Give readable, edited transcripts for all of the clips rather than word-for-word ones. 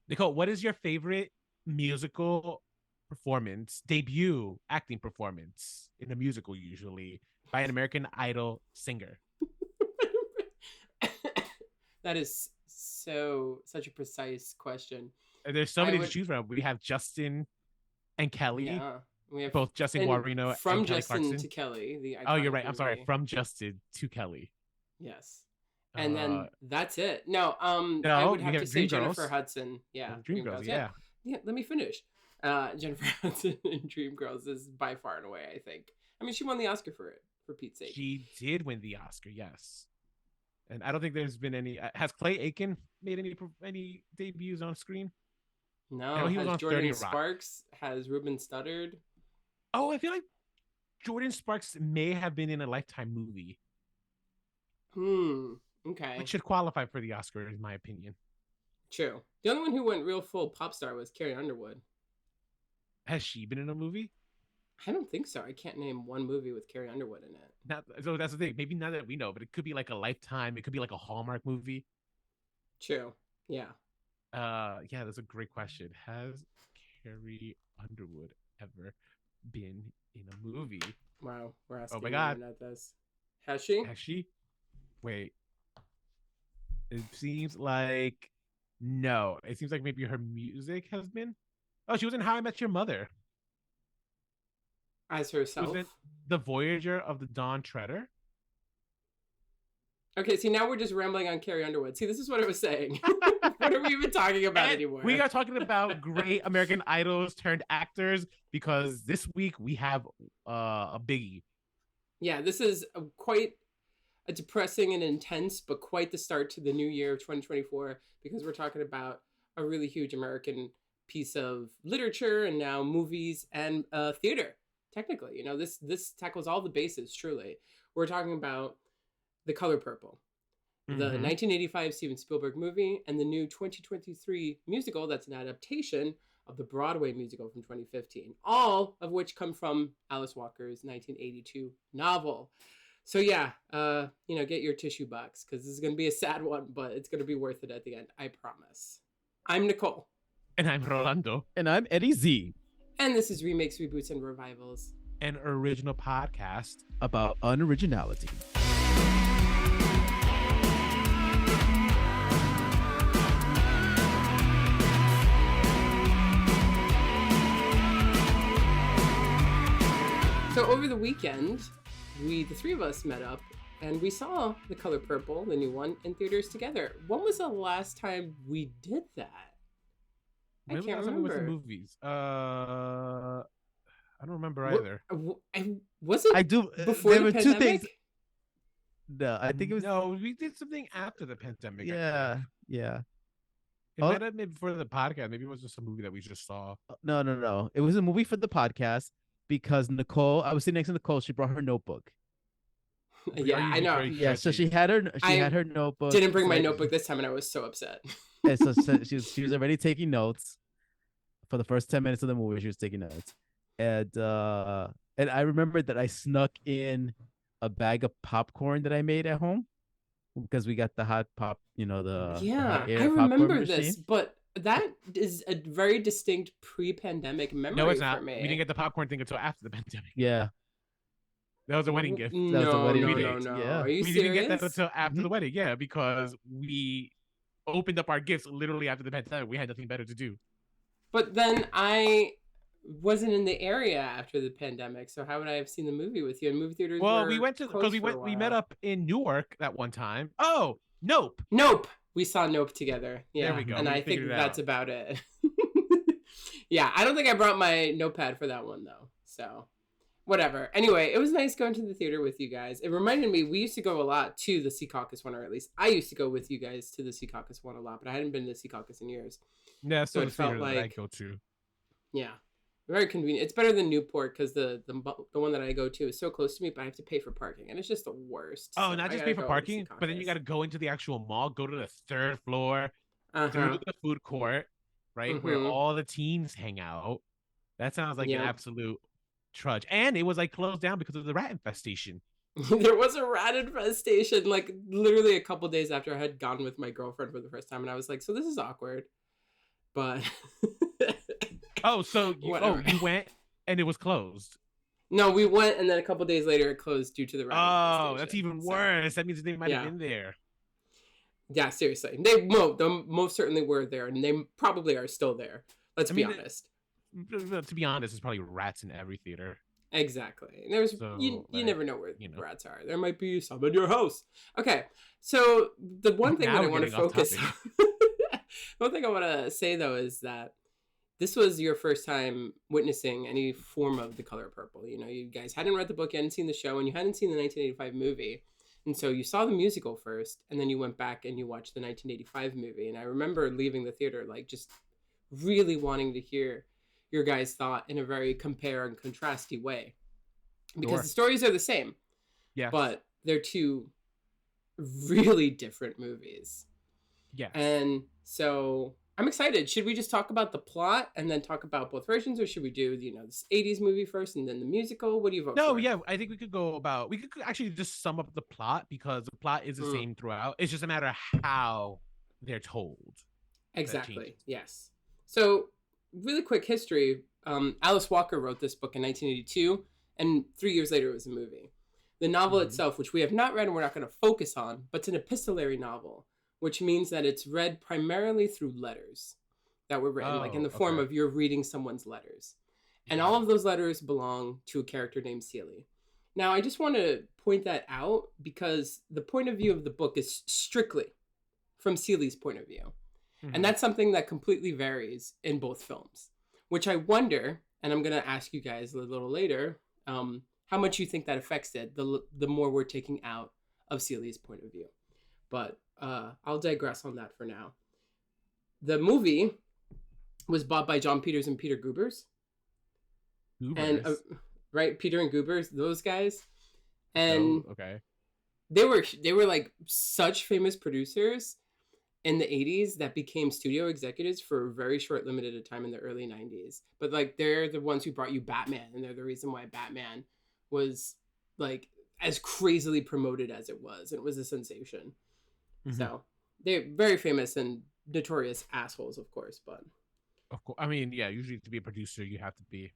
Nicole, what is your favorite musical debut acting performance in a musical, usually by an American Idol singer? That is such a precise question. There's so I many to would, choose from. We have Justin and Kelly, yeah, we have, both Justin and Guarino and from Kelly Justin Clarkson. to Kelly, the Oh, you're iconic right. I'm sorry. movie. From Justin to Kelly. Yes. And Uh, then that's it. No, I no, would we have to have say Jennifer Dreamgirls. Hudson. Yeah, Dreamgirls, Dreamgirls. Yeah, yeah. yeah. Let me finish. Jennifer Hudson in Dreamgirls is by far and away, I think. I mean, she won the Oscar for it, for Pete's sake. She did win the Oscar, yes. And I don't think there's been any. Has Clay Aiken made any debuts on screen? I know No, he was has on Jordan 30 Rock. Sparks? Has Ruben Studdard? Oh, I feel like Jordan Sparks may have been in a Lifetime movie, Okay. which should qualify for the Oscar, in my opinion. True. The only one who went real full pop star was Carrie Underwood. Has she been in a movie? I don't think so. I can't name one movie with Carrie Underwood in it. Not, so that's the thing. Maybe not that we know, but it could be like a Lifetime. It could be like a Hallmark movie. True. Yeah. Yeah, that's a great question. Has Carrie Underwood ever been in a movie? Wow. We're asking Oh my God. at this. Has she? Has she? Wait. It seems like no. It seems like maybe her music has been. Oh, she was in How I Met Your Mother. As She was herself? in The Voyager of the Dawn Treader. Okay, see, now we're just rambling on Carrie Underwood. See, this is what I was saying. What are we even talking about anymore? We are talking about great American Idols turned actors because this week we have a biggie. Yeah, this is quite a depressing and intense, but quite the start to the new year of 2024 because we're talking about a really huge American piece of literature and now movies and theater. Technically, this tackles all the bases. Truly, we're talking about The Color Purple, the 1985 Steven Spielberg movie, and the new 2023 musical that's an adaptation of the Broadway musical from 2015, all of which come from Alice Walker's 1982 novel. So yeah, get your tissue box because this is going to be a sad one, but it's going to be worth it at the end. I promise. I'm Nicole. And I'm Rolando. And I'm Eddie Z. And this is Remakes, Reboots, and Revivals, an original podcast about unoriginality. So over the weekend, the three of us met up and we saw The Color Purple, the new one, in theaters together. When was the last time we did that? I can't remember. The movies. I don't remember either. Was it? I do. Before there were pandemic? 2 things. No, I think it was. No, we did something after the pandemic. Yeah. It might have been before the podcast. Maybe it was just a movie that we just saw. No. It was a movie for the podcast because Nicole. I was sitting next to Nicole. She brought her notebook. Yeah, I know. Yeah, so she had her notebook. Didn't bring my notebook this time, and I was so upset. And so she was already taking notes for the first 10 minutes of the movie. She was taking notes, and I remembered that I snuck in a bag of popcorn that I made at home because we got the hot pop. I remember this, but that is a very distinct pre-pandemic memory. No, it's not. For me. We didn't get the popcorn thing until after the pandemic. Yeah. That was a wedding gift. No. Yeah. Are you serious? We didn't get that until after the wedding. Yeah, because we opened up our gifts literally after the pandemic. We had nothing better to do. But then I wasn't in the area after the pandemic, so how would I have seen the movie with you? And movie theaters. Well, we went to because we met up in Newark that one time. Oh, Nope. We saw Nope together. Yeah, there we go. And I think that's about it. Yeah, I don't think I brought my notepad for that one though. So. Whatever. Anyway, it was nice going to the theater with you guys. It reminded me, we used to go a lot to the Sea Caucus one, or at least I used to go with you guys to the Sea Caucus one a lot, but I hadn't been to the Sea Caucus in years. Yeah, so it felt like I go to. Yeah, very convenient. It's better than Newport because the one that I go to is so close to me, but I have to pay for parking, and it's just the worst. Oh, so not just pay for parking, but then you got to go into the actual mall, go to the third floor, through the food court, right, where all the teens hang out. That sounds like an absolute trudge, and it was like closed down because of the rat infestation. There was a rat infestation like literally a couple days after I had gone with my girlfriend for the first time, and I was like, so this is awkward. but so you went and it was closed. No, we went, and then a couple days later it closed due to the Oh, that's even worse. That means they might have been there. Yeah, seriously. They most certainly were there, and they probably are still there. Let's be honest. To be honest, there's probably rats in every theater. Exactly. There's you never know where rats are. There might be some in your house. Okay, so the one thing that I want to focus on, one thing I want to say though is that this was your first time witnessing any form of The Color Purple. You know, you guys hadn't read the book, you hadn't seen the show, and you hadn't seen the 1985 movie. And so you saw the musical first, and then you went back and you watched the 1985 movie. And I remember leaving the theater, like, just really wanting to hear your guys' thought in a very compare and contrasty way. Because the stories are the same. Yeah. But they're two really different movies. Yeah. And so I'm excited. Should we just talk about the plot and then talk about both versions, or should we do, this 80s movie first and then the musical? What do you vote for? No, yeah, I think we could actually just sum up the plot, because the plot is the same throughout. It's just a matter of how they're told. Exactly. Yes. So, really quick history. Alice Walker wrote this book in 1982, and 3 years later it was a movie. The novel itself, which we have not read and we're not going to focus on, but it's an epistolary novel, which means that it's read primarily through letters that were written, like in the form of you're reading someone's letters. And all of those letters belong to a character named Celie. Now, I just want to point that out because the point of view of the book is strictly from Celie's point of view. And that's something that completely varies in both films, which I wonder, and I'm going to ask you guys a little later, how much you think that affects it, the more we're taking out of Celie's point of view. But I'll digress on that for now. The movie was bought by John Peters and Peter Goobers. And right, Peter and Goobers, those guys. And they were like such famous producers in the 80s that became studio executives for a very short limited time in the early 90s. But like they're the ones who brought you Batman, and they're the reason why Batman was like as crazily promoted as it was, and it was a sensation. So they're very famous and notorious assholes, of course, but of course, I mean, yeah, usually to be a producer you have to be.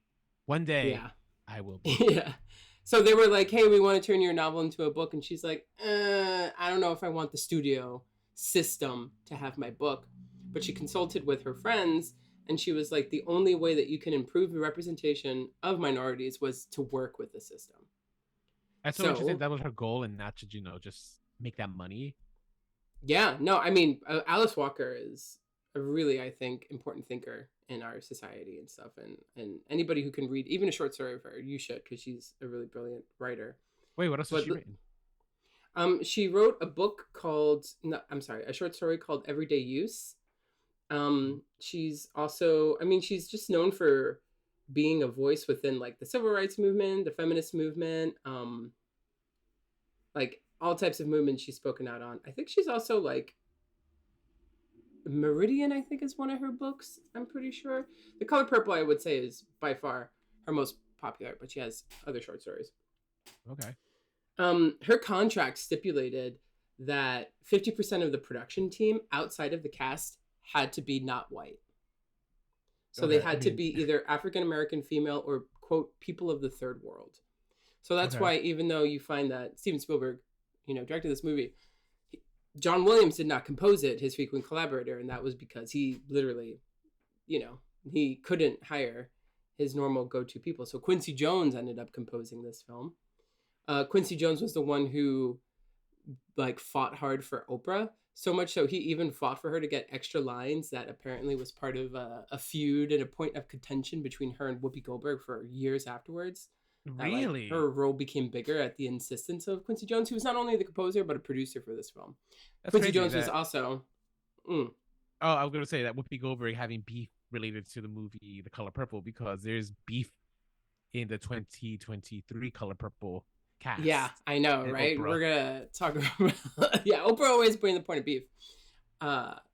One day I will be. Yeah. So they were like, hey, we want to turn your novel into a book, and she's like, I don't know if I want the studio system to have my book. But she consulted with her friends, and she was like, the only way that you can improve the representation of minorities was to work with the system. That's so interesting. That was her goal, and not to just make that money. Yeah, no, I mean, Alice Walker is a really, I think, important thinker in our society and stuff. And anybody who can read even a short story of her, you should, because she's a really brilliant writer. Wait, what else has she written? She wrote a book called, a short story called Everyday Use. She's also, she's just known for being a voice within like the civil rights movement, the feminist movement, like all types of movements she's spoken out on. I think she's also like Meridian, I think is one of her books. I'm pretty sure. The Color Purple, I would say, is by far her most popular, but she has other short stories. Okay. Her contract stipulated that 50% of the production team outside of the cast had to be not white. So they had to be either African-American, female, or, quote, people of the third world. So that's why, even though you find that Steven Spielberg, directed this movie, John Williams did not compose it, his frequent collaborator, and that was because he literally, he couldn't hire his normal go-to people. So Quincy Jones ended up composing this film. Quincy Jones was the one who, like, fought hard for Oprah, so much so he even fought for her to get extra lines that apparently was part of a feud and a point of contention between her and Whoopi Goldberg for years afterwards. Really? Her role became bigger at the insistence of Quincy Jones, who was not only the composer, but a producer for this film. Quincy Jones was also... Oh, I was going to say that Whoopi Goldberg having beef related to the movie The Color Purple, because there's beef in the 2023 Color Purple cast. Yeah, I know, right? Oprah. We're going to talk about... yeah, Oprah always bring the point of beef.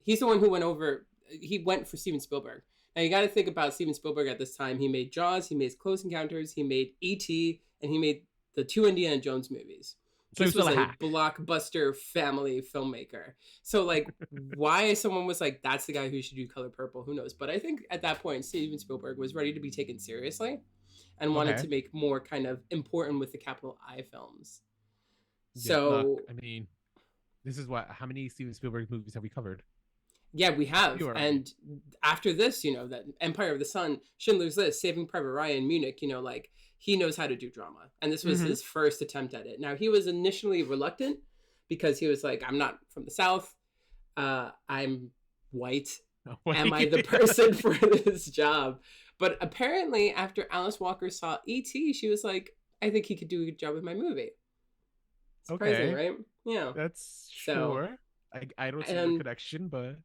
He's the one who went for Steven Spielberg. Now, you got to think about Steven Spielberg at this time. He made Jaws, he made Close Encounters, he made E.T., and he made the 2 Indiana Jones movies. So this was a a blockbuster family filmmaker. So like, why someone was like, that's the guy who should do Color Purple, who knows? But I think at that point, Steven Spielberg was ready to be taken seriously and wanted to make more kind of important with the capital I films. So, I mean, this is how many Steven Spielberg movies have we covered? Yeah, we have. And after this, you know, that Empire of the Sun, Schindler's List, Saving Private Ryan, Munich, you know, like he knows how to do drama. And this was his first attempt at it. Now, he was initially reluctant because he was like, I'm not from the South. I'm white. Am I the person for this job? But apparently, after Alice Walker saw E.T., she was like, I think he could do a good job with my movie. Surprising, right? Yeah. That's sure. I don't see the connection, but...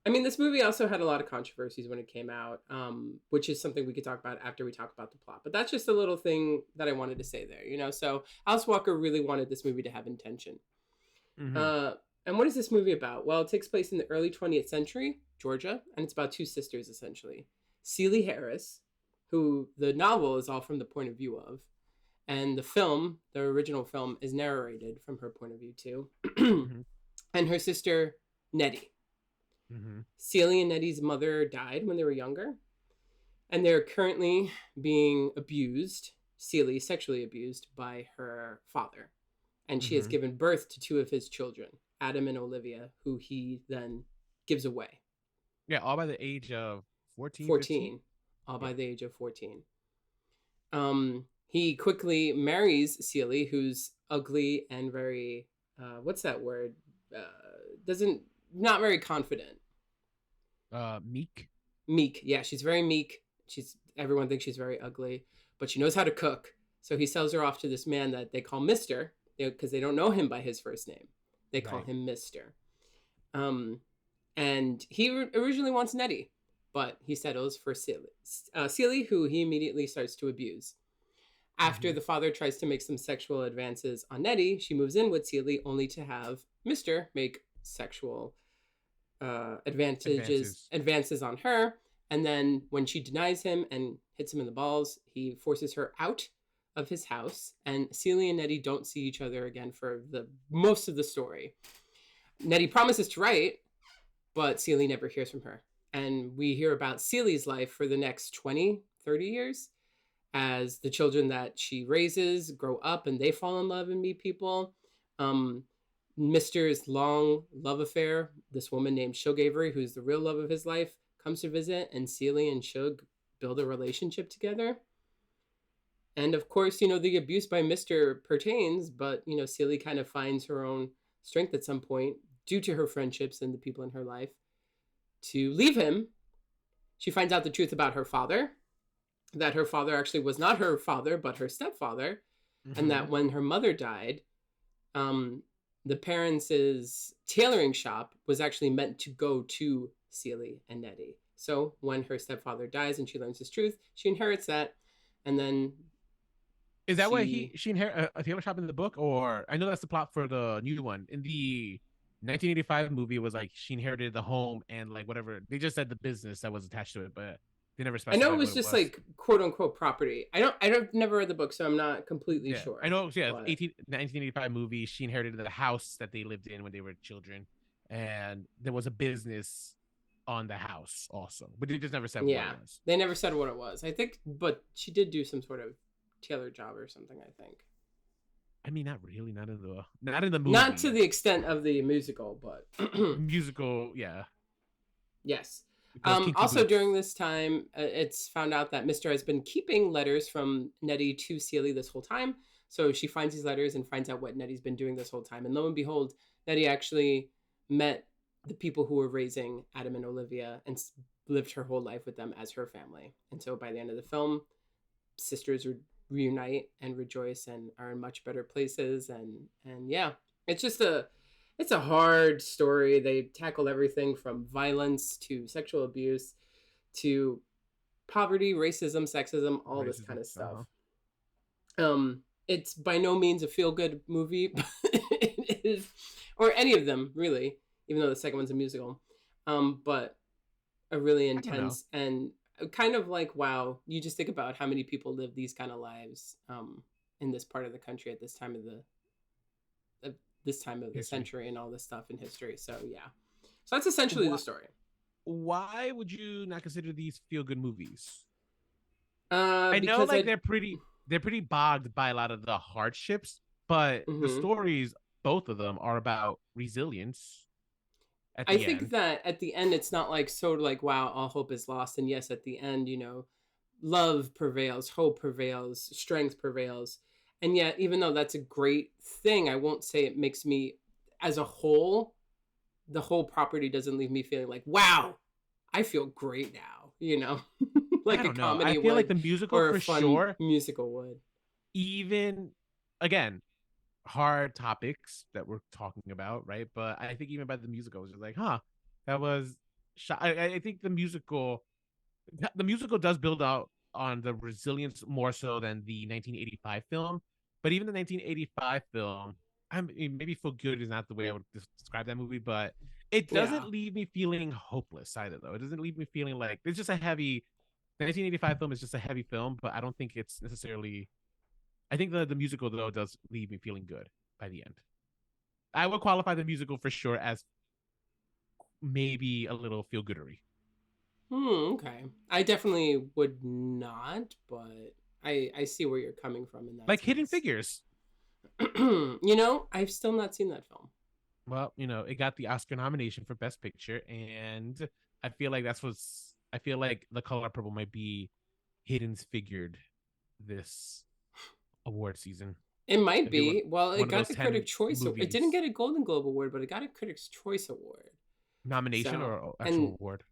I mean, this movie also had a lot of controversies when it came out, which is something we could talk about after we talk about the plot. But that's just a little thing that I wanted to say there, you know? So Alice Walker really wanted this movie to have intention. And what is this movie about? Well, it takes place in the early 20th century, Georgia, and it's about two sisters, essentially. Celie Harris, who the novel is all from the point of view of, and the film, the original film, is narrated from her point of view, too. And her sister, Nettie. Celie and Nettie's mother died when they were younger, and they're currently being abused, Celie sexually abused, by her father. And she has given birth to two of his children, Adam and Olivia, who he then gives away. Yeah, all by the age of 14? 14. All by the age of 14. He quickly marries Celie, who's ugly and very, what's that word? Not very confident. Meek? Meek, yeah, she's very meek. Everyone thinks she's very ugly, but she knows how to cook. So he sells her off to this man that they call Mr., because they don't know him by his first name. They call him Mr. And he originally wants Nettie, but he settles for Celie, who he immediately starts to abuse. After the father tries to make some sexual advances on Nettie, she moves in with Celie only to have Mr. make sexual advances on her. And then when she denies him and hits him in the balls, he forces her out of his house, and Celie and Nettie don't see each other again for the most of the story. Nettie promises to write, but Celie never hears from her. And we hear about Celie's life for the next 20, 30 years as the children that she raises grow up and they fall in love and meet people. Mr.'s long love affair, this woman named Shug Avery, who's the real love of his life, comes to visit, and Celie and Shug build a relationship together. And of course, you know, the abuse by Mr. pertains, but, you know, Celie kind of finds her own strength at some point due to her friendships and the people in her life to leave him. She finds out the truth about her father, that her father actually was not her father, but her stepfather. And that when her mother died, the parents' tailoring shop was actually meant to go to Celie and Nettie. So when her stepfather dies and she learns his truth, she inherits that. And then... Is that why she inherited a tailor shop in the book? Or I know that's the plot for the new one. In the 1985 movie, it was like she inherited the home and like whatever. They just said the business that was attached to it, but they never specified. I know it was just like quote unquote property. I've never read the book, so I'm not completely sure. I know, yeah, 1985 movie. She inherited the house that they lived in when they were children, and there was a business on the house also, but they just never said what it was. They never said what it was. I think, but she did do some sort of tailor job or something, I think. I mean, not really, not in the movie. Not to the extent of the musical, but musical, yeah. Yes. Also during this time, it's found out that Mr. has been keeping letters from Nettie to Celie this whole time. So she finds these letters and finds out what Nettie's been doing this whole time. And lo and behold, Nettie actually met the people who were raising Adam and Olivia and lived her whole life with them as her family. And so by the end of the film, sisters reunite and rejoice and are in much better places. And yeah, it's just it's a hard story. They tackle everything from violence to sexual abuse to poverty, racism, sexism, all this kind of stuff. It's by no means a feel-good movie, but it is, or any of them really, even though the second one's a musical. But a really intense and kind of like, wow, you just think about how many people live these kind of lives in this part of the country at this time of this time of the century and all this stuff in history. So yeah, so that's essentially the story. Why would you not consider these feel good movies? I know like they're pretty bogged by a lot of the hardships, but the stories, both of them, are about resilience. I think that at the end, it's not like so like, wow, all hope is lost. And yes, at the end, you know, love prevails, hope prevails, strength prevails. And yet, even though that's a great thing, I won't say it makes me, as a whole, the whole property doesn't leave me feeling like, wow, I feel great now, you know? Like a comedy I feel like the musical or for a fun sure. Musical would. Even, again, hard topics that we're talking about, right? But I think even by the musical, I was just like, huh, that was. I think the musical does build out on the resilience more so than the 1985 film. But even the 1985 film, I mean, maybe "Feel Good" is not the way I would describe that movie, but it doesn't leave me feeling hopeless either, though. It doesn't leave me feeling like it's just a heavy. The 1985 film is just a heavy film, but I don't think it's necessarily. I think the musical though does leave me feeling good by the end. I would qualify the musical for sure as maybe a little feel goodery. Okay. I definitely would not, but I see where you're coming from in that. Like sense. Hidden Figures. You know, I've still not seen that film. Well, you know, it got the Oscar nomination for Best Picture, and I feel like I feel like The Color Purple might be Hidden's figured this award season. It might be. Well, it got the Critics' Choice. It didn't get a Golden Globe Award, but it got a Critics' Choice Award. Nomination or actual award?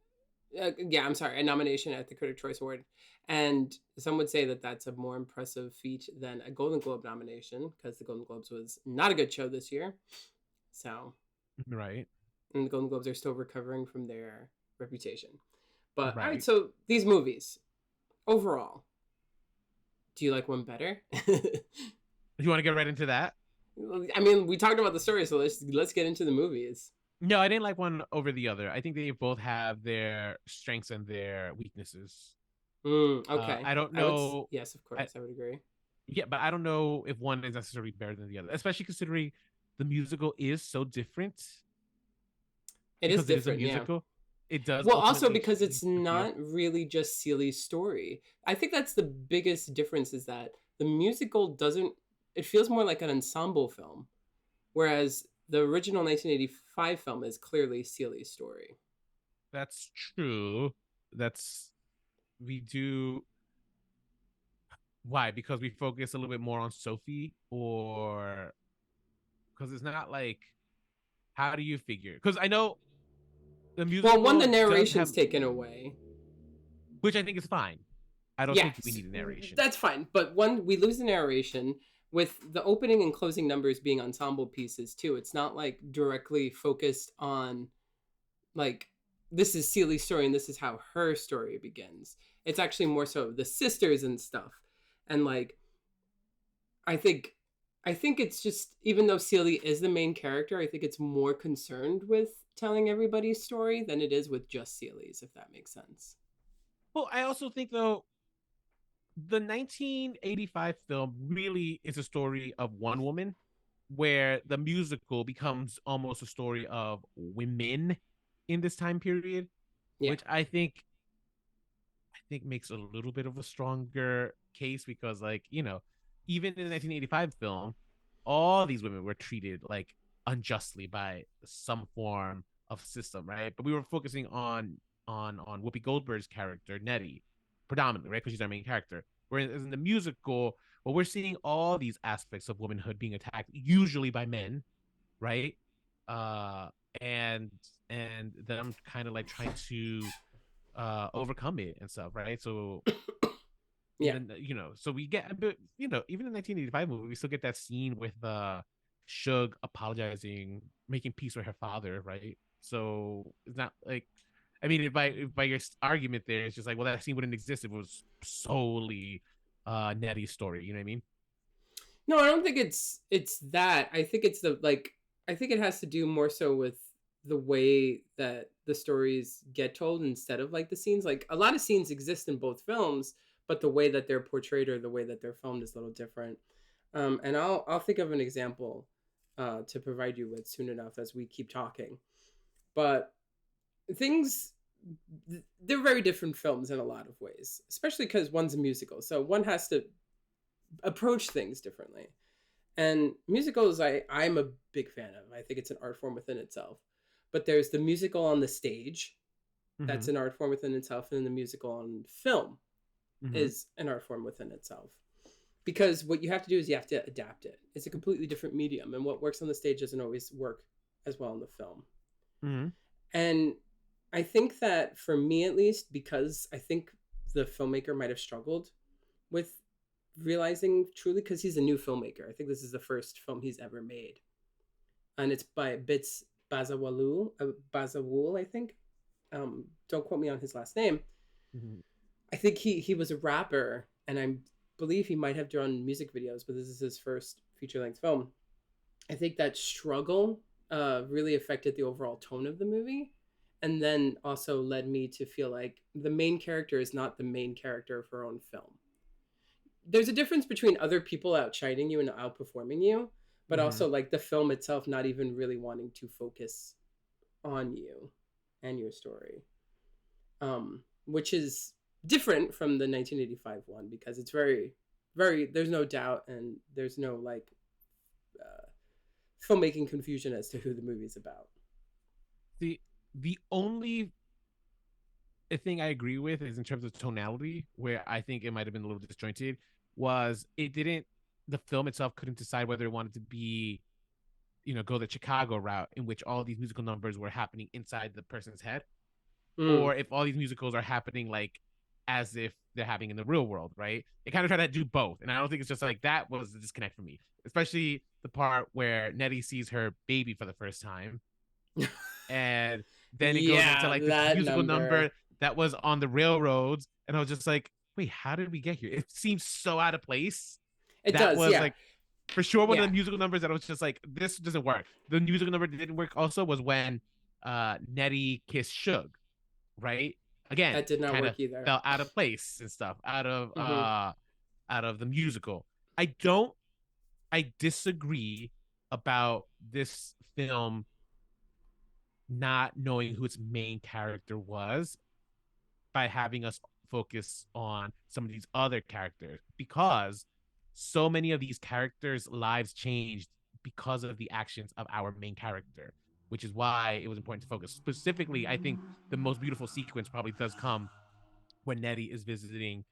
Yeah, I'm sorry, a nomination at the Critics' Choice Award. And some would say that that's a more impressive feat than a Golden Globe nomination, because the Golden Globes was not a good show this year. So, right. And the Golden Globes are still recovering from their reputation. But, all right, so these movies, overall, do you like one better? You want to get right into that? I mean, we talked about the story, so let's get into the movies. No, I didn't like one over the other. I think they both have their strengths and their weaknesses. Okay. I don't know. Yes, of course, I would agree. Yeah, but I don't know if one is necessarily better than the other, especially considering the musical is so different. It is different, musical. Yeah. It does. Well, also because it's not really just Seeley's story. I think that's the biggest difference, is that the musical doesn't. It feels more like an ensemble film, whereas the original 1985 film is clearly Seeley's story. That's true. We do. Why? Because we focus a little bit more on Sophie, or because it's not like, how do you figure? Because I know the musical. Well, the narration's taken away, which I think is fine. I don't think we need a narration. That's fine, but we lose the narration. With the opening and closing numbers being ensemble pieces too, it's not like directly focused on like, this is Seeley's story and this is how her story begins. It's actually more so the sisters and stuff. And like, I think it's just, even though Seeley is the main character, I think it's more concerned with telling everybody's story than it is with just Seeley's, if that makes sense. Well, I also think though, the 1985 film really is a story of one woman, where the musical becomes almost a story of women in this time period, which I think makes a little bit of a stronger case, because, like, you know, even in the 1985 film, all these women were treated like unjustly by some form of system, right? But we were focusing on Whoopi Goldberg's character Nettie predominantly, right? Because she's our main character. Whereas in the musical, well, we're seeing all these aspects of womanhood being attacked, usually by men, right? And them kind of like trying to overcome it and stuff, right? So even, you know, so we get, but you know, even in the 1985 movie, we still get that scene with Shug apologizing, making peace with her father, right? So it's not like, I mean, if by your argument there, it's just like, well, that scene wouldn't exist if it was solely Nettie's story. You know what I mean? No, I don't think it's that. I think it's I think it has to do more so with the way that the stories get told instead of like the scenes. Like, a lot of scenes exist in both films, but the way that they're portrayed or the way that they're filmed is a little different. And I'll think of an example to provide you with soon enough as we keep talking. But things, they're very different films in a lot of ways, especially because one's a musical. So one has to approach things differently. And musicals, I'm a big fan of. I think it's an art form within itself. But there's the musical on the stage, that's an art form within itself, and then the musical on film is an art form within itself. Because what you have to do is you have to adapt it. It's a completely different medium, and what works on the stage doesn't always work as well in the film. And I think that for me, at least, because I think the filmmaker might have struggled with realizing truly, because he's a new filmmaker. I think this is the first film he's ever made, and it's by Bits Bazawule, I think. Don't quote me on his last name. I think he was a rapper, and I believe he might have done music videos, but this is his first feature-length film. I think that struggle really affected the overall tone of the movie, and then also led me to feel like the main character is not the main character of her own film. There's a difference between other people outshining you and outperforming you, but also like the film itself not even really wanting to focus on you and your story, which is different from the 1985 one, because it's very, very, there's no doubt and there's no like filmmaking confusion as to who the movie's about. The only thing I agree with is in terms of tonality, where I think it might have been a little disjointed, was the film itself couldn't decide whether it wanted to be, go the Chicago route, in which all these musical numbers were happening inside the person's head, or if all these musicals are happening like as if they're happening in the real world, right? They kind of try to do both, and I don't think it's just like that was the disconnect for me, especially the part where Nettie sees her baby for the first time, and then it goes into like the musical number that was on the railroads, and I was just like, wait, how did we get here? It seems so out of place. That was like for sure one of the musical numbers that I was just like, this doesn't work. The musical number that didn't work also was when Nettie kissed Suge, right? Again, that did not work either. Fell out of place and stuff, out of the musical. I disagree about this film not knowing who its main character was by having us focus on some of these other characters, because so many of these characters' lives changed because of the actions of our main character, which is why it was important to focus. Specifically, I think the most beautiful sequence probably does come when Nettie is visiting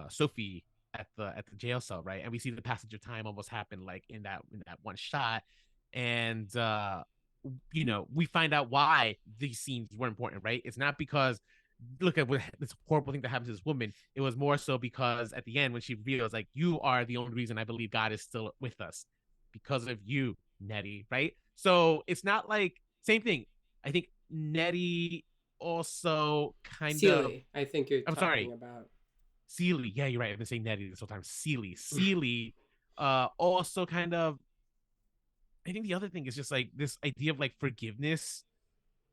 Sophie at the jail cell, right? And we see the passage of time almost happen like in that one shot, and we find out why these scenes were important, right? It's not because look at what this horrible thing that happens to this woman. It was more so because at the end, when she reveals, like, you are the only reason I believe God is still with us, because of you, Nettie, right? So it's not like same thing. I think Nettie also Celie, I think you're talking about Celie. Yeah, you're right. I've been saying Nettie this whole time. Celie, also kind of. I think the other thing is just like this idea of like forgiveness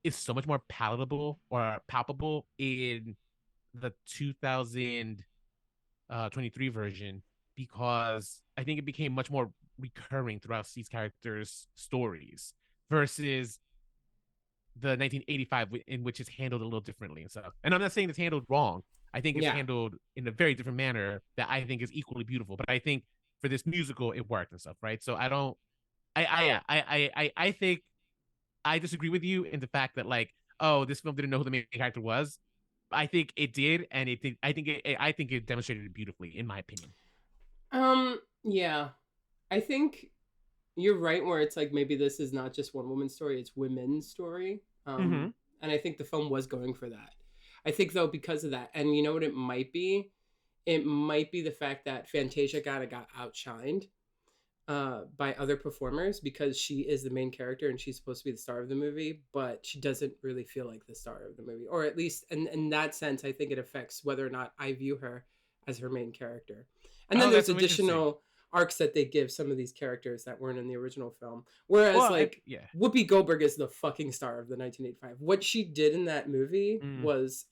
is so much more palatable or palpable in the 2023 version, because I think it became much more recurring throughout these characters' stories versus the 1985, in which it's handled a little differently and stuff. And I'm not saying it's handled wrong. I think it's handled in a very different manner that I think is equally beautiful. But I think for this musical, it worked and stuff, right? So I think I disagree with you in the fact that like, oh, this film didn't know who the main character was. I think it did, and I think it demonstrated it beautifully, in my opinion. Yeah, I think you're right. Where it's like maybe this is not just one woman's story; it's women's story. And I think the film was going for that. I think though, because of that, and you know what it might be? It might be the fact that Fantasia got outshined by other performers, because she is the main character and she's supposed to be the star of the movie, but she doesn't really feel like the star of the movie, or at least in that sense, I think it affects whether or not I view her as her main character. And then there's additional arcs that they give some of these characters that weren't in the original film. Whereas Whoopi Goldberg is the fucking star of the 1985. What she did in that movie was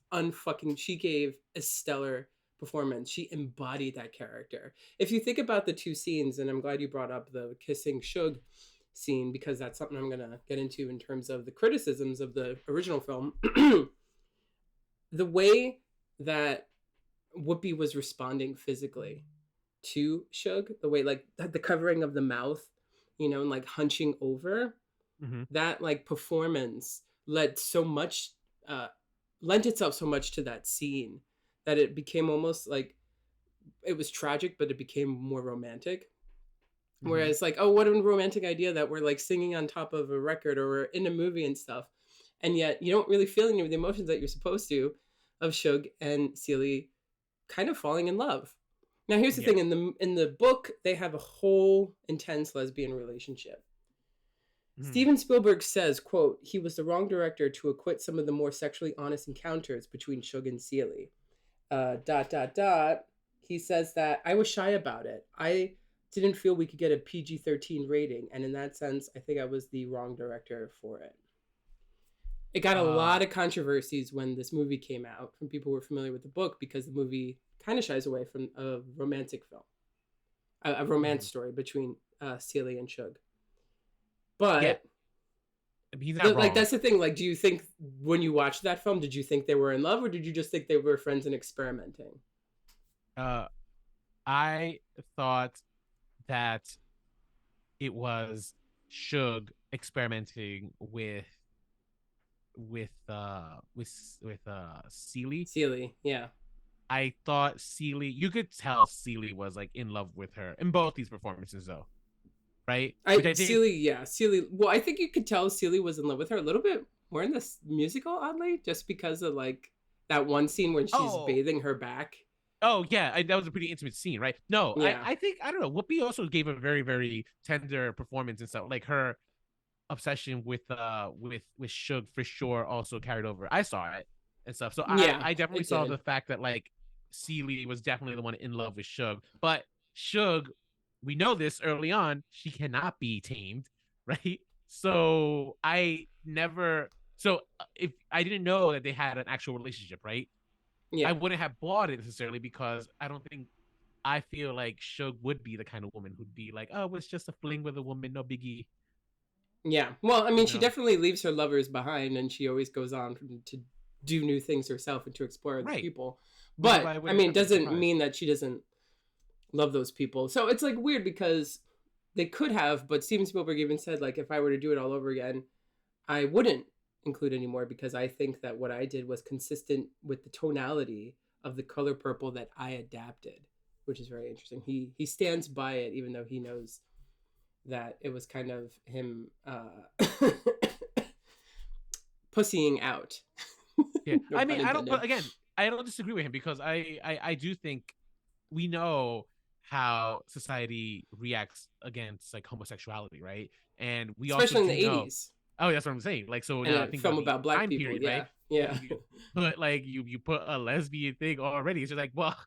she gave a stellar performance. She embodied that character. If you think about the two scenes, and I'm glad you brought up the kissing Shug scene, because that's something I'm going to get into in terms of the criticisms of the original film. The way that Whoopi was responding physically to Shug, the way like the covering of the mouth, you know, and like hunching over, that like performance lent itself so much to that scene that it became almost like it was tragic, but it became more romantic. Whereas like, oh, what a romantic idea that we're like singing on top of a record or we're in a movie and stuff. And yet you don't really feel any of the emotions that you're supposed to of Shug and Celie kind of falling in love. Now, here's the thing. In the book, they have a whole intense lesbian relationship. Steven Spielberg says, quote, he was the wrong director to acquit some of the more sexually honest encounters between Shug and Celie. ... He says that I was shy about it. I didn't feel we could get a PG-13 rating. And in that sense, I think I was the wrong director for it. It got a lot of controversies when this movie came out from people who were familiar with the book, because the movie kind of shies away from a romantic film, a romance story between Celie and Shug. But he's not wrong. Like, that's the thing. Like, do you think when you watched that film, did you think they were in love, or did you just think they were friends and experimenting? I thought that it was Shug experimenting with Celie. Celie, yeah. I thought Celie, you could tell Celie was like in love with her in both these performances, though, right? Celie. Well, I think you could tell Celie was in love with her a little bit more in this musical, oddly, just because of like that one scene when she's bathing her back. Oh yeah, that was a pretty intimate scene, right? No, yeah. I think I don't know. Whoopi also gave a very, very tender performance and stuff. Like her obsession with Shug for sure also carried over. I saw it and stuff. So I definitely saw the fact that like Celie was definitely the one in love with Shug. But Shug, we know this early on, she cannot be tamed, right? So if I didn't know that they had an actual relationship, right? Yeah. I wouldn't have bought it necessarily, because I feel like Shug would be the kind of woman who'd be like, oh, it's just a fling with a woman, no biggie. Yeah. Well, I mean, she definitely leaves her lovers behind, and she always goes on to do new things herself and to explore other people. But, I mean, doesn't mean that she doesn't love those people. So it's like weird, because they could have, but Steven Spielberg even said, like, if I were to do it all over again, I wouldn't include anymore, because I think that what I did was consistent with the tonality of The Color Purple that I adapted, which is very interesting. He stands by it, even though he knows that it was kind of him pussying out. Yeah. No, I mean, I don't disagree with him, because I do think we know how society reacts against like homosexuality, right? And we especially also in the 80s. Oh, that's what I'm saying. Like, so and now I think film about black people, period, right? Yeah. But like you put a lesbian thing already. It's just like, well,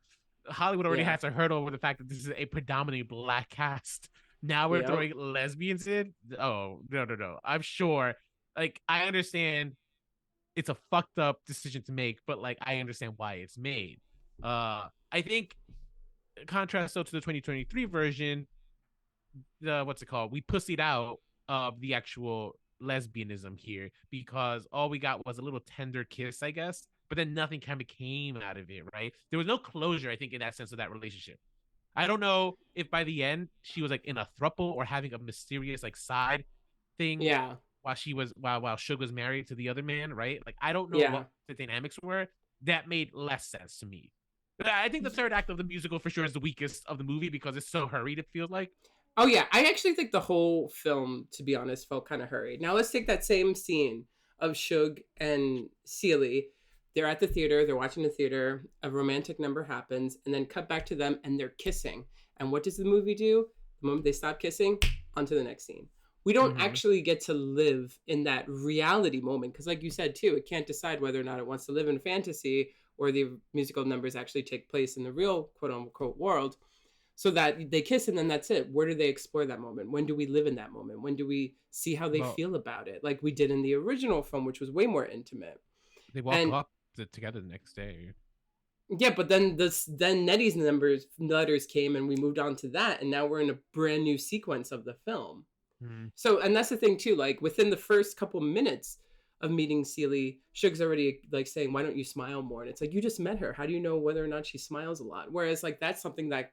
Hollywood already has to hurdle over the fact that this is a predominantly black cast. Now we're throwing lesbians in. Oh, no. I'm sure. Like, I understand it's a fucked up decision to make, but like I understand why it's made. I think contrast though to the 2023 version, what's it called? We pussied out of the actual lesbianism here, because all we got was a little tender kiss, I guess, but then nothing kind of came out of it, right? There was no closure, I think, in that sense of that relationship. I don't know if by the end she was like in a throuple or having a mysterious like side thing. Yeah. While Shug was married to the other man, right? Like, I don't know what the dynamics were. That made less sense to me. But I think the third act of the musical for sure is the weakest of the movie, because it's so hurried, it feels like. Oh, yeah. I actually think the whole film, to be honest, felt kind of hurried. Now, let's take that same scene of Shug and Celie. They're at the theater. They're watching the theater. A romantic number happens, and then cut back to them, and they're kissing. And what does the movie do? The moment they stop kissing, on to the next scene. We don't actually get to live in that reality moment, because like you said, too, it can't decide whether or not it wants to live in fantasy or the musical numbers actually take place in the real quote-unquote world. So that they kiss and then that's it. Where do they explore that moment? When do we live in that moment? When do we see how they feel about it? Like we did in the original film, which was way more intimate. They walk up together the next day. Yeah, but then Nettie's letters came and we moved on to that, and now we're in a brand new sequence of the film. So, and that's the thing too, like within the first couple minutes of meeting Celie, Suge's already like saying, why don't you smile more? And it's like, you just met her. How do you know whether or not she smiles a lot? Whereas like that's something that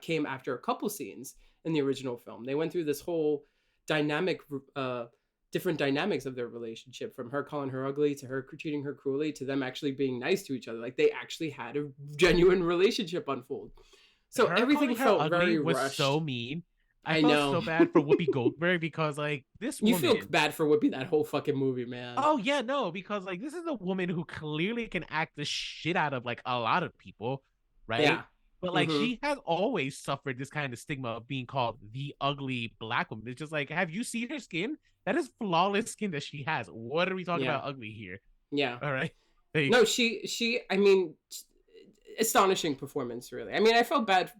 came after a couple scenes in the original film. They went through this whole different dynamics of their relationship, from her calling her ugly to her treating her cruelly to them actually being nice to each other. Like they actually had a genuine relationship unfold. So everything felt very rushed. Was so mean. I felt so bad for Whoopi Goldberg because like this woman... You feel bad for Whoopi that whole fucking movie, man. Oh yeah, no, because like this is a woman who clearly can act the shit out of like a lot of people, right? Yeah. But like she has always suffered this kind of stigma of being called the ugly black woman. It's just like, have you seen her skin? That is flawless skin that she has. What are we talking about ugly here? Yeah. All right. No, she I mean, astonishing performance, really. I mean, I feel bad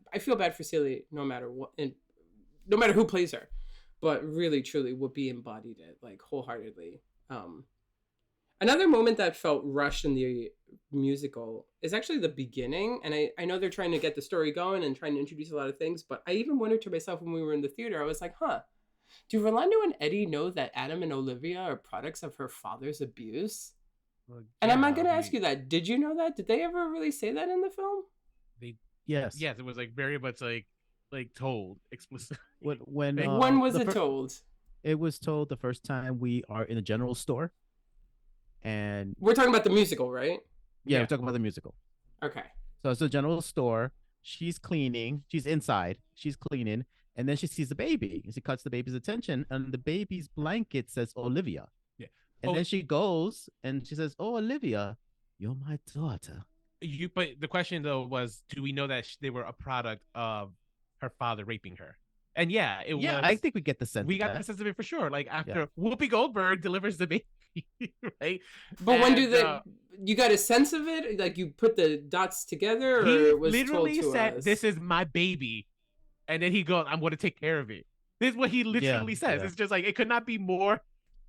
for Celie no matter what, and no matter who plays her, but really truly Whoopi embodied it like wholeheartedly. Another moment that felt rushed in the musical is actually the beginning, and I know they're trying to get the story going and trying to introduce a lot of things, but I even wondered to myself when we were in the theater, I was like, do Rolando and Eddie know that Adam and Olivia are products of her father's abuse? Well, yeah, and I'm not going to ask you that. Did you know that? Did they ever really say that in the film? Yes, it was like very much like told explicitly. When was it told? It was told the first time we are in a general store, and we're talking about the musical, right? Yeah, we're talking about the musical. Okay. So it's a general store. She's cleaning. She's inside. She's cleaning, and then she sees the baby. And she cuts the baby's attention, and the baby's blanket says Olivia. Yeah. And then she goes and she says, "Oh, Olivia, you're my daughter." But the question though was, do we know that they were a product of her father raping her? And it was. I think we get the sense. We got the sense of it for sure. Like after Whoopi Goldberg delivers the baby, right? But when do you got a sense of it? Like you put the dots together, or it was literally told to said, us? "This is my baby," and then he goes, "I'm going to take care of it." This is what he literally says. Yeah. It's just like it could not be more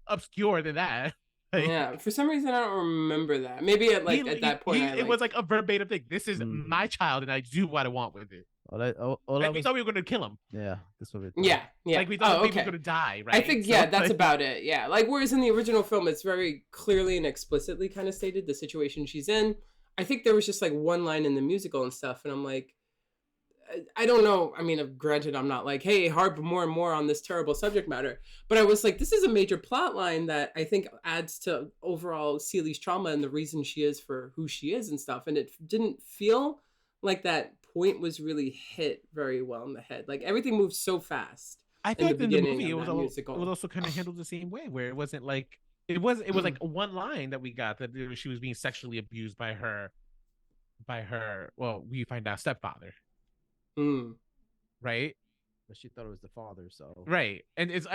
obscure than that. Yeah, for some reason I don't remember that. Maybe at that point, it was like a verbatim thing. This is my child, and I do what I want with it. We thought we were going to kill him. Yeah, this was it. Yeah. Like we thought the baby was going to die, right? I think that's about it. Yeah, like whereas in the original film, it's very clearly and explicitly kind of stated the situation she's in. I think there was just like one line in the musical and stuff, and I'm like, I don't know. I mean, granted, I'm not like, hey, harp more and more on this terrible subject matter. But I was like, this is a major plot line that I think adds to overall Celie's trauma and the reason she is for who she is and stuff. And it didn't feel like that point was really hit very well in the head. Like everything moved so fast. I think in the movie it was also kind of handled the same way, where it wasn't like it was like one line that we got that she was being sexually abused by her. Well, we find out stepfather. Right, but she thought it was the father, so right. And it's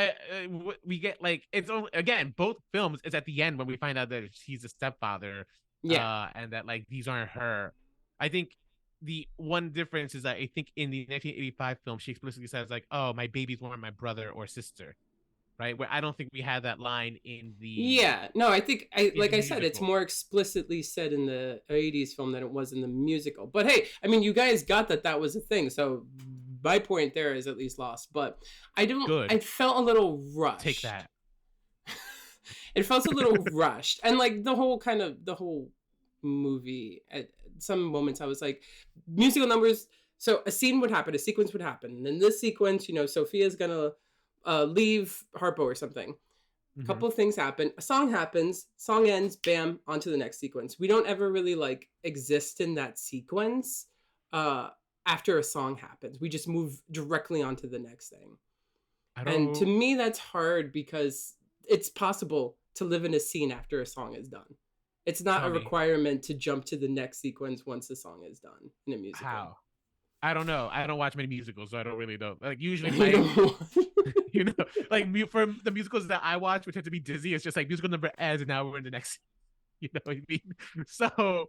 we get like it's only, again, both films, it's at the end when we find out that he's a stepfather, and that like these aren't her. I think the one difference is that I think in the 1985 film she explicitly says like, oh, my babies weren't my brother or sister, right? Where I don't think we had that line in the I think I said, it's more explicitly said in the 80s film than it was in the musical. But hey, I mean, you guys got that was a thing, so my point there is at least lost. But I felt a little rushed. Take that. It felt a little rushed, and like the whole movie at some moments I was like, musical numbers, so a sequence would happen, and in this sequence, Sophia's gonna leave Harpo or something. A couple of things happen. A song happens. Song ends. Bam. Onto the next sequence. We don't ever really like exist in that sequence. After a song happens, we just move directly onto the next thing. And to me, that's hard because it's possible to live in a scene after a song is done. It's not a requirement to jump to the next sequence once the song is done in a musical. How? I don't know. I don't watch many musicals, so I don't really know. Like usually, like for the musicals that I watch, which tend to be Disney, it's just like musical number ends, and now we're in the next. You know what I mean? So,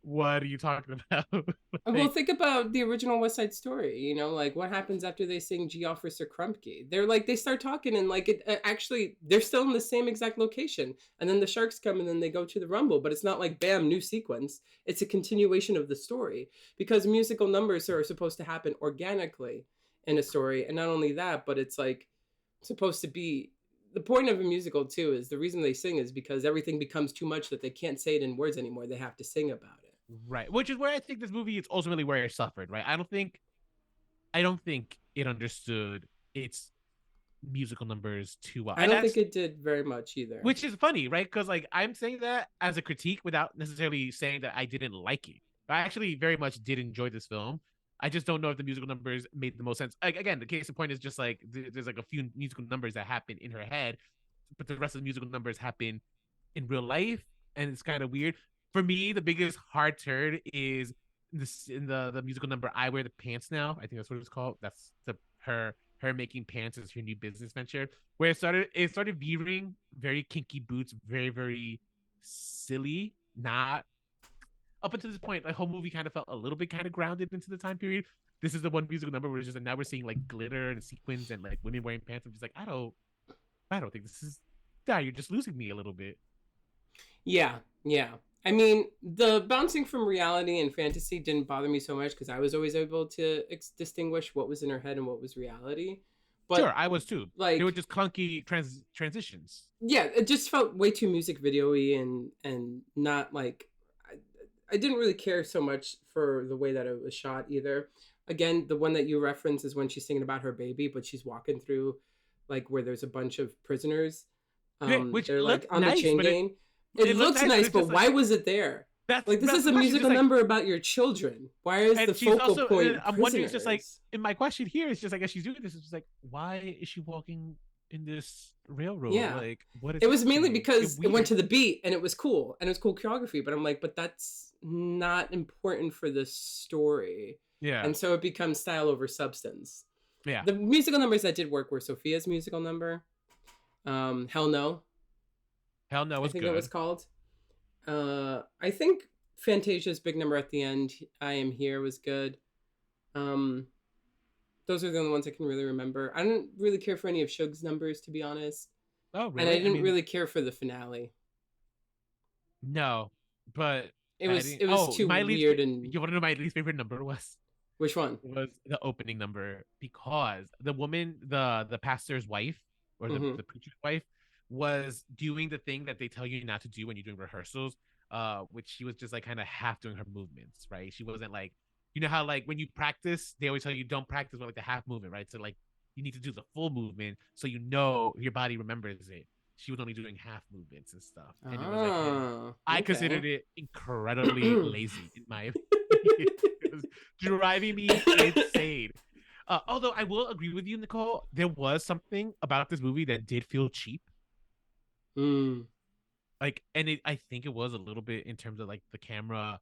What are you talking about? Well, think about the original West Side Story. You know, like what happens after they sing "G Officer Crumpkey"? They're like they start talking and like it actually they're still in the same exact location, and then the sharks come and then they go to the rumble. But it's not like bam, new sequence. It's a continuation of the story because musical numbers are supposed to happen organically in a story, and not only that, but it's like supposed to be. The point of a musical too is the reason they sing is because everything becomes too much that they can't say it in words anymore. They have to sing about it. Right, which is where I think this movie is ultimately where it suffered. Right, I don't think it understood its musical numbers too well. I don't think it did very much either. Which is funny, right? Because like I'm saying that as a critique without necessarily saying that I didn't like it. I actually very much did enjoy this film. I just don't know if the musical numbers made the most sense. Like again, the case in point is just like there's like a few musical numbers that happen in her head, but the rest of the musical numbers happen in real life, and it's kind of weird. For me, the biggest hard turn is this in the musical number "I Wear the Pants Now." I think that's what it's called. That's her making pants as her new business venture. Where it started veering very kinky boots, very very silly. Not up until this point, the whole movie kind of felt a little bit kind of grounded into the time period. This is the one musical number where it's just now we're seeing like glitter and sequins and like women wearing pants. I'm just like I don't think this is. Yeah, you're just losing me a little bit. Yeah. I mean, the bouncing from reality and fantasy didn't bother me so much because I was always able to distinguish what was in her head and what was reality. But sure, I was too. Like they were just clunky transitions. Yeah, it just felt way too music video-y and not like I didn't really care so much for the way that it was shot either. Again, the one that you reference is when she's singing about her baby, but she's walking through like where there's a bunch of prisoners. Which they're like on the chain gang. It looks nice, but why was it there? That's like this is a musical number about your children. Why is the focal point? I'm wondering, it's just like in my question here is just like as she's doing this, it's just like why is she walking in this railroad? Yeah, like what is it was mainly because it went to the beat and it was cool and it was cool choreography. But I'm like, but that's not important for the story. Yeah, and so it becomes style over substance. Yeah, the musical numbers that did work were Sophia's musical number. Hell No. Hell No was I think good. it was called. I think Fantasia's big number at the end, I Am Here, was good. Those are the only ones I can really remember. I didn't really care for any of Suge's numbers, to be honest. Oh, really? And I didn't really care for the finale. No, but it was too weird. And you want to know my least favorite number was? Which one? It was the opening number because the woman, the pastor's wife or the preacher's wife, was doing the thing that they tell you not to do when you're doing rehearsals, which she was just like kind of half doing her movements, right? She wasn't like, you know how like when you practice, they always tell you don't practice with like the half movement, right? So like you need to do the full movement so you know your body remembers it. She was only doing half movements and stuff. And it was like, I considered it incredibly lazy in my opinion. It was driving me insane. Although I will agree with you, Nicole, there was something about this movie that did feel cheap. Like, and I think it was a little bit in terms of like the camera.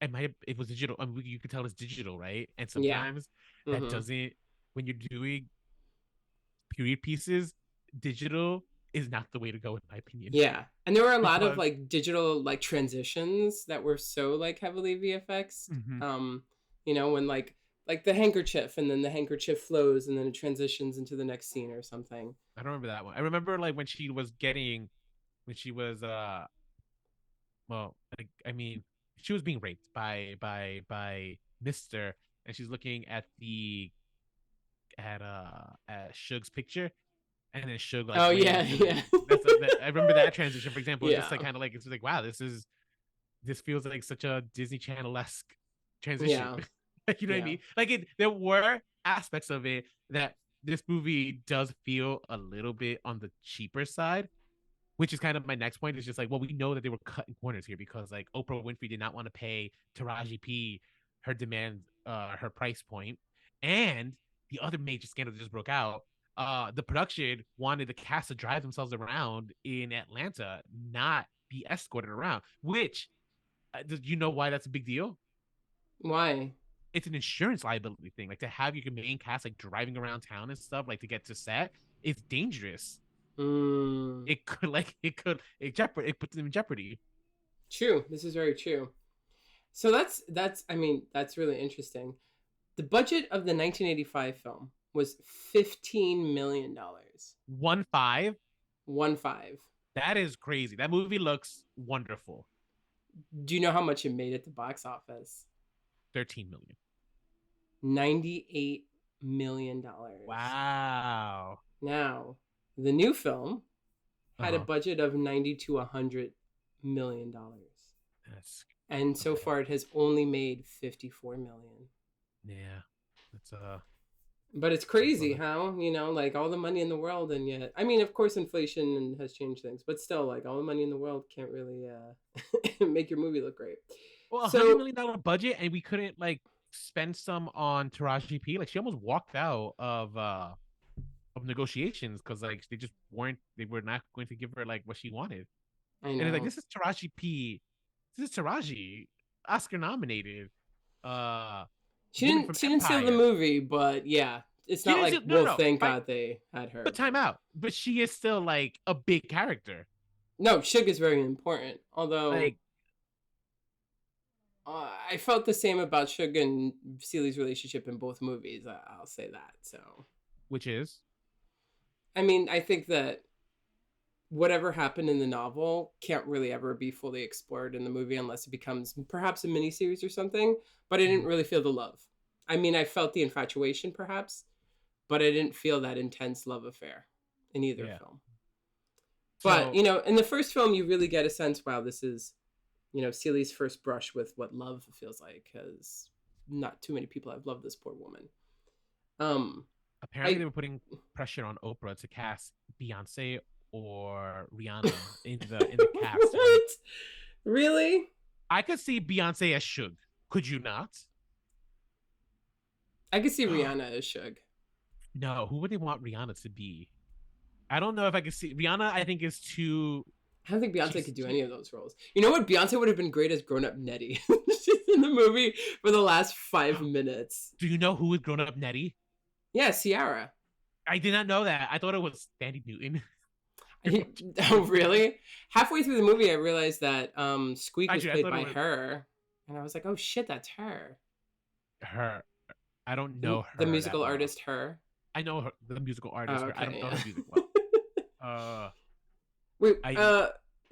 It was digital. I mean, you could tell it's digital, right? And sometimes that doesn't. When you're doing period pieces, digital is not the way to go, in my opinion. Yeah, and there were a lot of like digital like transitions that were so like heavily VFX. You know, when like the handkerchief and then the handkerchief flows and then it transitions into the next scene or something. I don't remember that one. I remember like when she was well, like, I mean, she was being raped by Mr. and she's looking at Suge's picture, and then Suge like, oh yeah. I remember that transition, for example. Yeah. Just like kind of like it's like, wow, this feels like such a Disney Channel-esque transition. Yeah. You know what I mean? Like there were aspects of it that this movie does feel a little bit on the cheaper side, which is kind of my next point. Is just like, well, we know that they were cutting corners here because like Oprah Winfrey did not want to pay Taraji P her demand, her price point, and the other major scandal that just broke out. The production wanted the cast to drive themselves around in Atlanta, not be escorted around. Which, do you know why that's a big deal? Why? It's an insurance liability thing. Like to have your main cast like driving around town and stuff, like to get to set, it's dangerous. It puts them in jeopardy. True. This is very true. So that's I mean, that's really interesting. The budget of the 1985 film was $15 million. 1.5. 1.5. That is crazy. That movie looks wonderful. Do you know how much it made at the box office? 13 million. $98 million. Wow. Now, the new film had a budget of $90 to $100 million. And so far it has only made 54 million. Yeah. It's But it's crazy how, like all the money in the world, and yet, I mean, of course, inflation has changed things, but still, like all the money in the world can't really make your movie look great. Well, $100 million budget, and we couldn't like spend some on Taraji P. Like she almost walked out of negotiations because like they were not going to give her like what she wanted. I know. And it's like, this is Taraji P. This is Taraji, Oscar nominated. She didn't steal the movie, but yeah, it's not like, thank God they had her. But time out. But she is still like a big character. No, Suge is very important. Although like, I felt the same about Suge and Celie's relationship in both movies. I'll say that. So, which is, I mean, I think that whatever happened in the novel can't really ever be fully explored in the movie unless it becomes perhaps a miniseries or something. But I didn't really feel the love. I mean, I felt the infatuation perhaps, but I didn't feel that intense love affair in either film. But, in the first film, you really get a sense, wow, this is, Celie's first brush with what love feels like, because not too many people have loved this poor woman. Apparently, they were putting pressure on Oprah to cast Beyonce or Rihanna in the cast. What? Right? Really? I could see Beyonce as Suge. Could you not? I could see Rihanna as Suge. No, who would they want Rihanna to be? I don't know if I could see Rihanna. I think is too. I don't think Beyonce could do any of those roles. You know what? Beyonce would have been great as grown-up Nettie. She's in the movie for the last 5 minutes. Do you know who was grown-up Nettie? Yeah, Ciara. I did not know that. I thought it was Sandy Newton. Oh, really? Halfway through the movie, I realized that Squeak was played by her. And I was like, oh, shit, that's her. Her. I don't know her. The musical artist, her. I know her, the musical artist. Okay, I don't know her music well. Wait,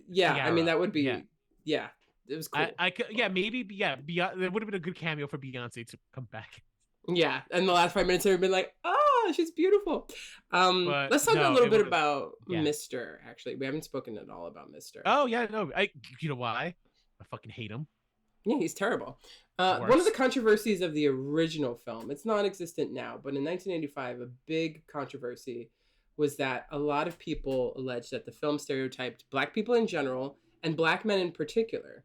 yeah, I mean, that would be, yeah, it was cool. I could, yeah, maybe, yeah, there would have been a good cameo for Beyonce to come back. Yeah, and the last 5 minutes have been like, oh, she's beautiful. Let's talk a little bit about Mr. Actually, we haven't spoken at all about Mr. Oh yeah, no, you know why? I fucking hate him. Yeah, he's terrible. One of the controversies of the original film, it's non-existent now, but in 1985, a big controversy was that a lot of people alleged that the film stereotyped Black people in general and Black men in particular,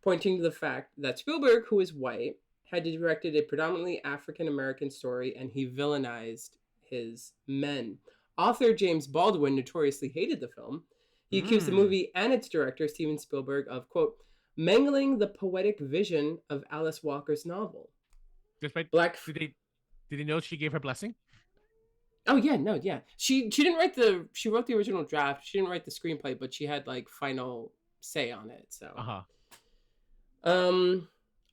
pointing to the fact that Spielberg, who is white, had directed a predominantly African-American story, and he villainized his men. Author James Baldwin notoriously hated the film. He accused the movie and its director, Steven Spielberg, of, quote, mangling the poetic vision of Alice Walker's novel. Did they know she gave her blessing? Oh yeah, no, yeah. She didn't write she wrote the original draft. She didn't write the screenplay, but she had like final say on it. So.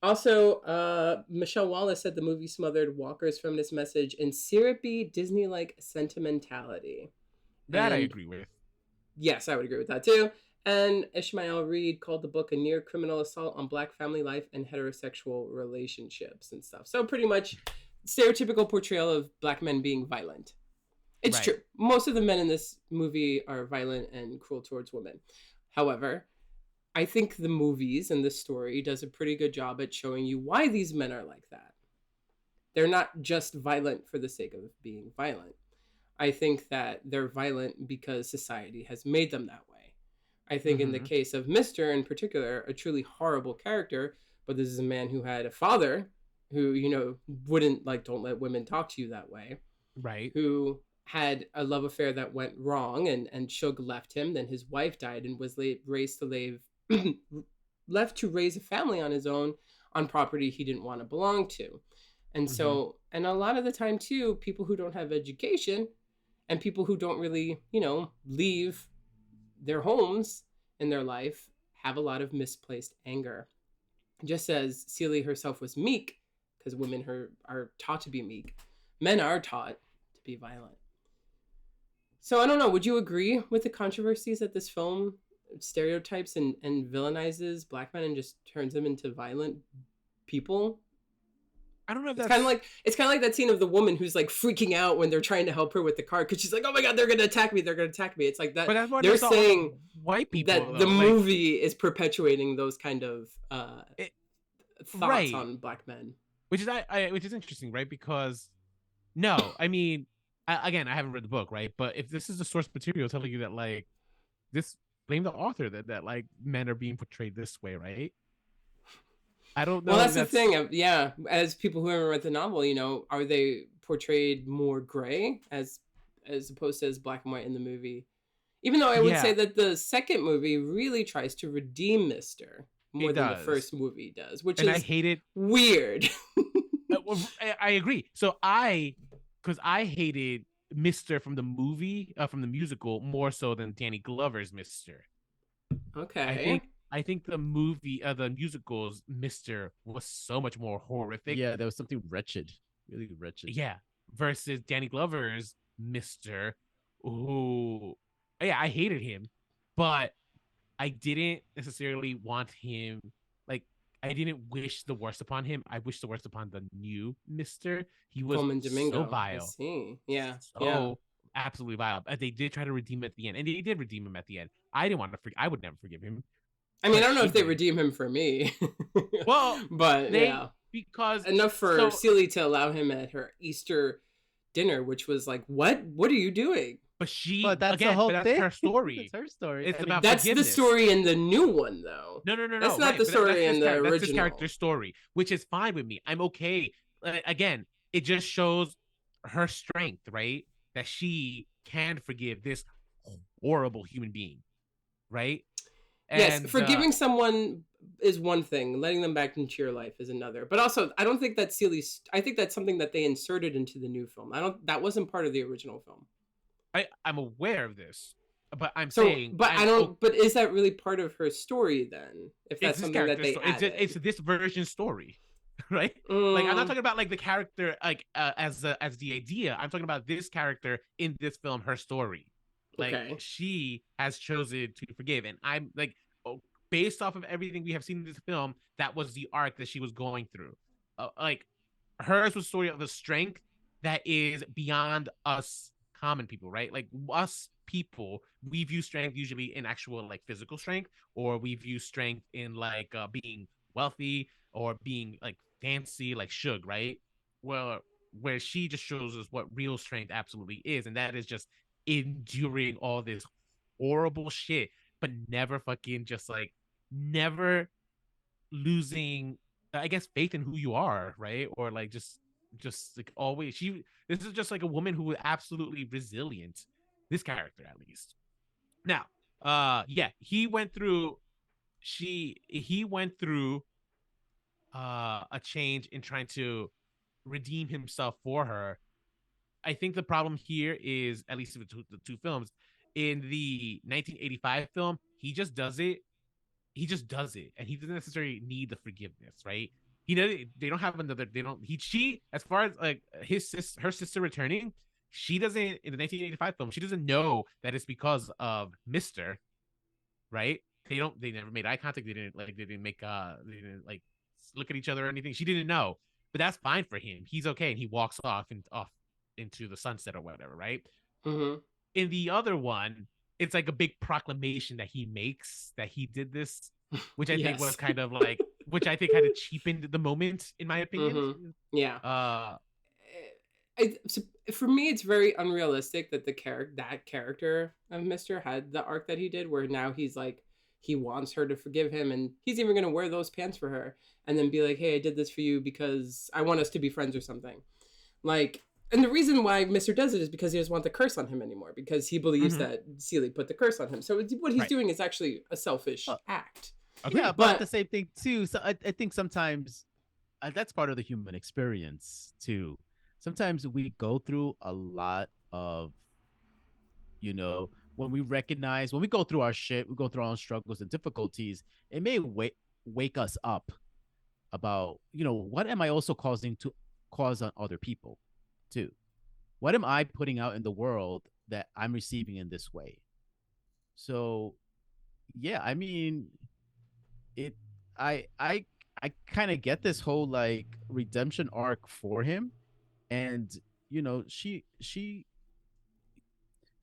Also, Michelle Wallace said the movie smothered Walker's feminist message in syrupy Disney-like sentimentality. That I agree with. Yes, I would agree with that too. And Ishmael Reed called the book a near criminal assault on Black family life and heterosexual relationships and stuff. So pretty much stereotypical portrayal of Black men being violent. It's true. Most of the men in this movie are violent and cruel towards women. However, I think the movies and the story does a pretty good job at showing you why these men are like that. They're not just violent for the sake of being violent. I think that they're violent because society has made them that way. I think in the case of Mr. in particular, a truly horrible character, but this is a man who had a father who, wouldn't don't let women talk to you that way. Right. Who had a love affair that went wrong and Suge left him. Then his wife died and was left to raise a family on his own on property he didn't want to belong to. And so, and a lot of the time too, people who don't have education and people who don't really, leave their homes in their life have a lot of misplaced anger. Just as Celie herself was meek, because women are taught to be meek, men are taught to be violent. So I don't know, would you agree with the controversies that this film stereotypes and villainizes black men and just turns them into violent people? I don't know if it's kind of like that scene of the woman who's like freaking out when they're trying to help her with the car because she's like, oh my god, they're gonna attack me, it's like that. But they're saying white people that the movie is perpetuating those kind of thoughts on black men, which is interesting, right? Because no, I mean, again, I haven't read the book, right? But if this is the source material telling you that like this, blame the author that like men are being portrayed this way, right? I don't know. Well, that's the thing. Yeah, as people who haven't read the novel, you know, are they portrayed more gray as opposed to as black and white in the movie? Even though I would say that the second movie really tries to redeem Mister more than the first movie does, which is I hate it. Weird. I agree. So because I hated Mister from the movie, from the musical, more so than Danny Glover's Mister. Okay. I think the movie, the musical's Mister was so much more horrific. Yeah, there was something wretched, really wretched. Yeah, versus Danny Glover's Mister, who, yeah, I hated him, but I didn't necessarily want him. Like, I didn't wish the worst upon him. I wished the worst upon the new Mister. He was so vile. I see. Yeah. So absolutely vile. They did try to redeem him at the end, and they did redeem him at the end. I didn't want to. I would never forgive him. I mean, I don't know if they redeem him for me. Well, but because enough for Celie to allow him at her Easter dinner, which was like, what are you doing? But that's the whole thing. That's her story. It's her story. It's about that's the story in the new one, though. No. That's not the story in the original. That's his character's story, which is fine with me. I'm okay. Again, it just shows her strength, right? That she can forgive this horrible human being, right? Yes, forgiving someone is one thing. Letting them back into your life is another. But also, I don't think that's Celie's. I think that's something that they inserted into the new film. That wasn't part of the original film. I'm aware of this, but I'm saying. But I don't. But is that really part of her story then? If that's something that they added? It's this version story, right? Like, I'm not talking about like the character like as the idea. I'm talking about this character in this film, her story. Like, she has chosen to forgive, and I'm like, based off of everything we have seen in this film, that was the arc that she was going through. Like, hers was a story of a strength that is beyond us common people, right? Like, us people, we view strength usually in actual like physical strength, or we view strength in like being wealthy or being like fancy, like Suge, right? Well, where she just shows us what real strength absolutely is, and that is just enduring all this horrible shit, but never fucking just like never losing, I guess, faith in who you are, right? Or like just like always. This is just like a woman who was absolutely resilient. This character, at least. Now, he went through a change in trying to redeem himself for her. I think the problem here is, at least with the two films, in the 1985 film, he just does it, and he doesn't necessarily need the forgiveness, right? They don't have another. She, as far as like her sister returning, she doesn't, in the 1985 film, she doesn't know that it's because of Mister, right? They never made eye contact. They didn't look at each other or anything. She didn't know, but that's fine for him. He's okay, and he walks off into the sunset or whatever, right? Mm-hmm. In the other one, it's like a big proclamation that he makes that he did this, which I think was kind of like, which I think kind of cheapened the moment, in my opinion. Mm-hmm. Yeah. For me, it's very unrealistic that that character of Mister had the arc that he did, where now he's like, he wants her to forgive him, and he's even going to wear those pants for her, and then be like, hey, I did this for you because I want us to be friends or something. Like, and the reason why Mister does it is because he doesn't want the curse on him anymore, because he believes that Celie put the curse on him. So what he's doing is actually a selfish act. Okay. Yeah, but the same thing too. So I think sometimes that's part of the human experience too. Sometimes we go through a lot of, when we recognize, when we go through our shit, we go through our own struggles and difficulties, it may wake us up about, what am I also causing to cause on other people too? What am I putting out in the world that I'm receiving in this way? So yeah, I mean, it I kind of get this whole like redemption arc for him, and she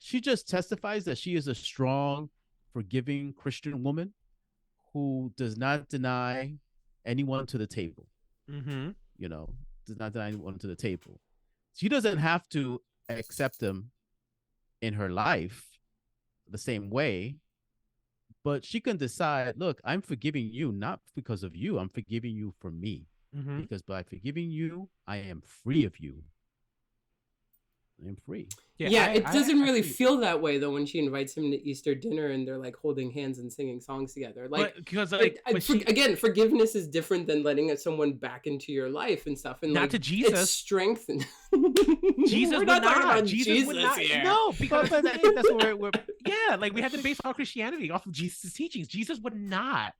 just testifies that she is a strong, forgiving Christian woman who does not deny anyone to the table. Mm-hmm. Does not deny anyone to the table. She doesn't have to accept them in her life the same way, but she can decide, look, I'm forgiving you not because of you. I'm forgiving you for me. Mm-hmm. Because by forgiving you, I am free of you. I am free. Yeah, it doesn't really feel that way though when she invites him to Easter dinner and they're like holding hands and singing songs together. Like, because again, forgiveness is different than letting someone back into your life and stuff. And not like, to Jesus, it's strength. Jesus would not. Jesus would not. Here. No, because that's where we're. Yeah, like we have to base our Christianity off of Jesus' teachings. Jesus would not.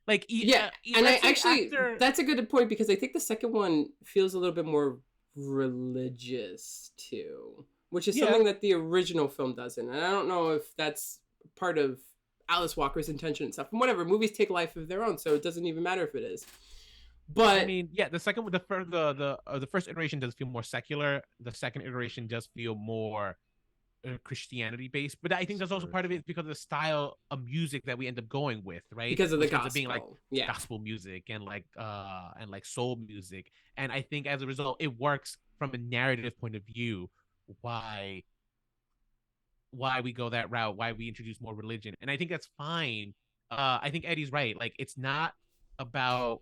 Like, and I actually that's a good point because I think the second one feels a little bit more religious too, which is something that the original film doesn't, and I don't know if that's part of Alice Walker's intention and stuff. And whatever, movies take life of their own, so it doesn't even matter if it is. But I mean, the second, the first iteration does feel more secular. The second iteration does feel more Christianity based, but I think that's also part of it because of the style of music that we end up going with, right? Because of the gospel, being like gospel music and like soul music, and I think as a result, it works from a narrative point of view. Why we go that route? Why we introduce more religion? And I think that's fine. I think Eddie's right. Like, it's not about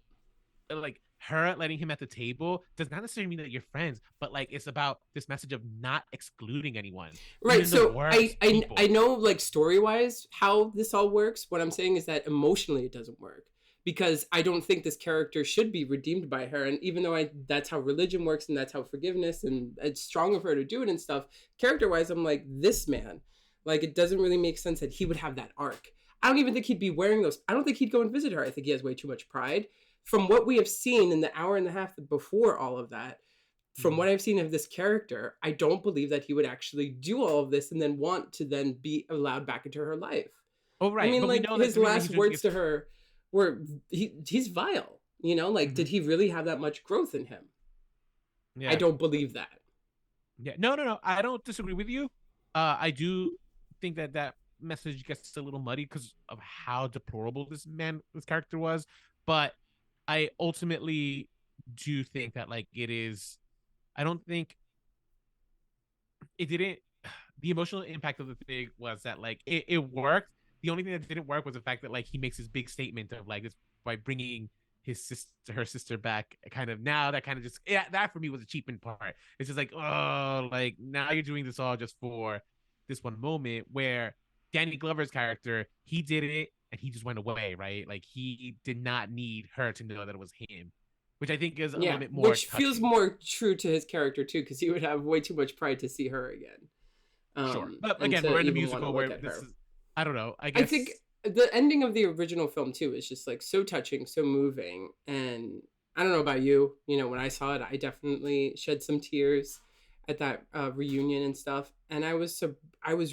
like her letting him at the table does not necessarily mean that you're friends, but like it's about this message of not excluding anyone. Right. So I know, like, story-wise how this all works. What I'm saying is that emotionally it doesn't work because I don't think this character should be redeemed by her. And even though that's how religion works and that's how forgiveness, and it's strong of her to do it and stuff, character-wise, I'm like, this man, like, it doesn't really make sense that he would have that arc. I don't even think he'd be wearing those. I don't think he'd go and visit her. I think he has way too much pride. From what we have seen in the hour and a half before all of that, from what I've seen of this character, I don't believe that he would actually do all of this and then want to then be allowed back into her life. Oh, right. I mean, like, his last words to her were, he's vile, like, did he really have that much growth in him? Yeah. I don't believe that. Yeah, no. I don't disagree with you. I do think that message gets a little muddy because of how deplorable this character was. But I ultimately do think that, like, I don't think it didn't. The emotional impact of the thing was that, like, it worked. The only thing that didn't work was the fact that, like, he makes this big statement of, like, this by bringing her sister back. Kind of now that kind of just that for me was a cheapened part. It's just like, oh, like, now you're doing this all just for this one moment. Where Danny Glover's character, he did it and he just went away, right? Like, he did not need her to know that it was him, which I think is a little bit more which touching. Feels more true to his character too, because he would have way too much pride to see her again. Sure, but again, we're in a musical where this is, I don't know. I think the ending of the original film too is just, like, so touching, so moving, and I don't know about you. When I saw it, I definitely shed some tears at that reunion and stuff, and I was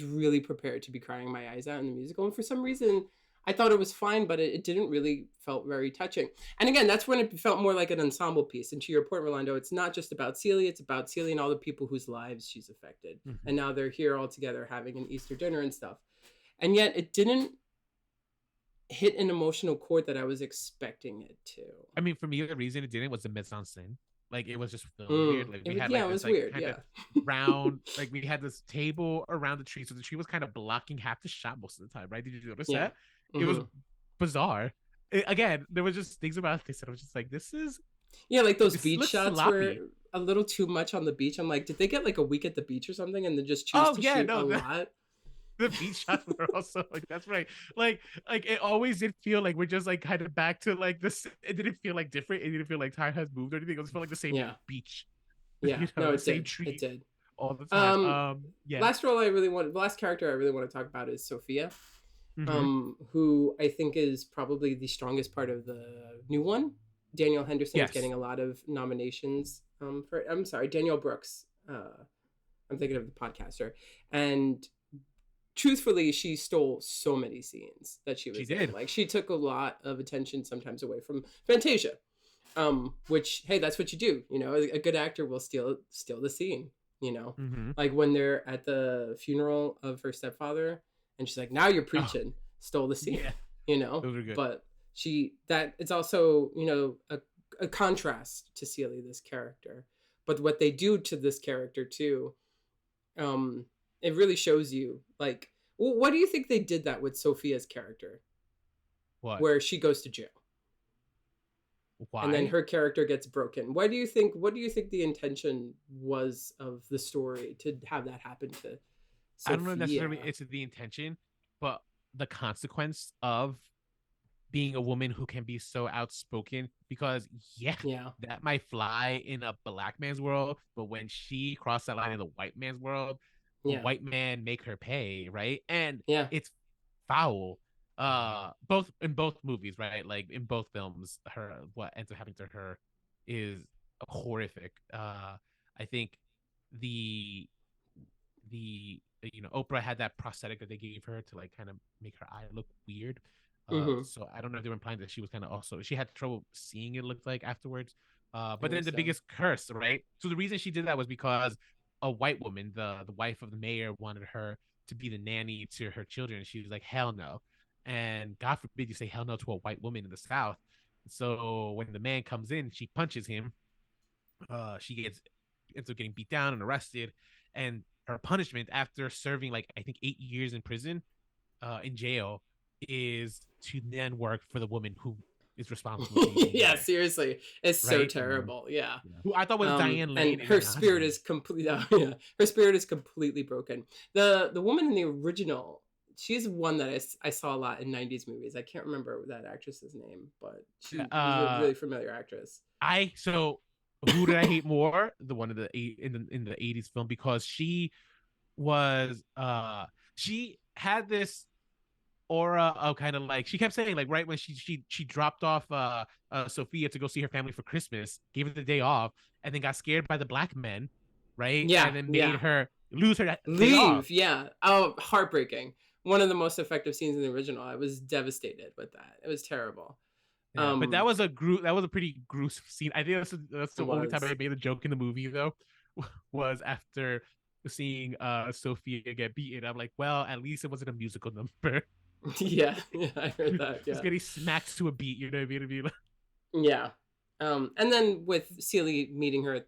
really prepared to be crying my eyes out in the musical, and for some reason I thought it was fine, but it didn't really felt very touching. And again, that's when it felt more like an ensemble piece. And to your point, Rolando, it's not just about Celia, it's about Celia and all the people whose lives she's affected. Mm-hmm. And now they're here all together having an Easter dinner and stuff. And yet it didn't hit an emotional chord that I was expecting it to. I mean, for me, the reason it didn't was the mise en scène. Like, it was just weird. Like, we had like, it was this, like, weird. Kind of round, like, we had this table around the tree, so the tree was kind of blocking half the shot most of the time, right? Did you notice that? It was bizarre. Again, there was just things about this that I was just like, this is... Yeah, like those beach shots sloppy. Were a little too much on the beach. I'm like, did they get like a week at the beach or something and then just choose to shoot a lot? The beach shots were also like, that's right. Like it always did feel like we're just like kind of back to like this. It didn't feel like different. It didn't feel like time has moved or anything. It just felt like the same beach. Yeah, no, it did. Tree. It did. all the time. Yeah. Last character I really want to talk about is Sophia, Mm-hmm. who I think is probably the strongest part of the new one. Daniel Henderson is Yes. getting a lot of nominations. I'm sorry, Daniel Brooks. I'm thinking of the podcaster, and truthfully, she stole so many scenes that she was in. Like, she took a lot of attention sometimes away from Fantasia. Which, hey, that's what you do. You know, a good actor will steal the scene. You know, Mm-hmm. like when they're at the funeral of her stepfather, and she's like, "Now you're preaching." Stole the scene. Yeah. You know, those are good. But it's also, you know, a contrast to Celie, this character. But what they do to this character too, it really shows you, like, what do you think they did that with Sophia's character? What? Where she goes to jail. Why? And then her character gets broken. What do you think the intention was of the story to have that happen to Sophia? I don't know necessarily it's the intention, but the consequence of being a woman who can be so outspoken, because that might fly in a black man's world, but when she crossed that line in the white man's world, the white man make her pay, right? And it's foul. Both in both movies, right? Like in both films, what ends up happening to her is horrific. I think the Oprah had that prosthetic that they gave her to like kind of make her eye look weird. So I don't know if they were implying that she was kind of also, she had trouble seeing, it looked like, afterwards. But then the biggest curse, right? So the reason she did that was because a white woman, the wife of the mayor, wanted her to be the nanny to her children. She was like, hell no. And God forbid you say hell no to a white woman in the South. So when the man comes in, she punches him. She ends up getting beat down and arrested. And her punishment, after serving like I think 8 years in prison, in jail, is to then work for the woman who is responsible. Yeah, seriously, it's so terrible. Yeah, who I thought was Diane Lane, and her spirit is completely her spirit is completely broken. The woman in the original, she's one that I saw a lot in 90s movies. I can't remember that actress's name, but she was a really familiar actress. Who did I hate more? The one in the 80s film, because she was she had this aura of kind of like, she kept saying like, right when she dropped off Sophia to go see her family for Christmas, gave her the day off, and then got scared by the black men, right? And then made her lose her leave. Yeah. Oh, heartbreaking. One of the most effective scenes in the original. I was devastated with that. It was terrible. But that was a pretty gruesome scene. I think that's the only time I made a joke in the movie though, was after seeing Sophia get beaten. I'm like, well, at least it wasn't a musical number. Yeah, I heard that. Yeah, just getting smacked to a beat, you know what I mean? Yeah. And then with Celie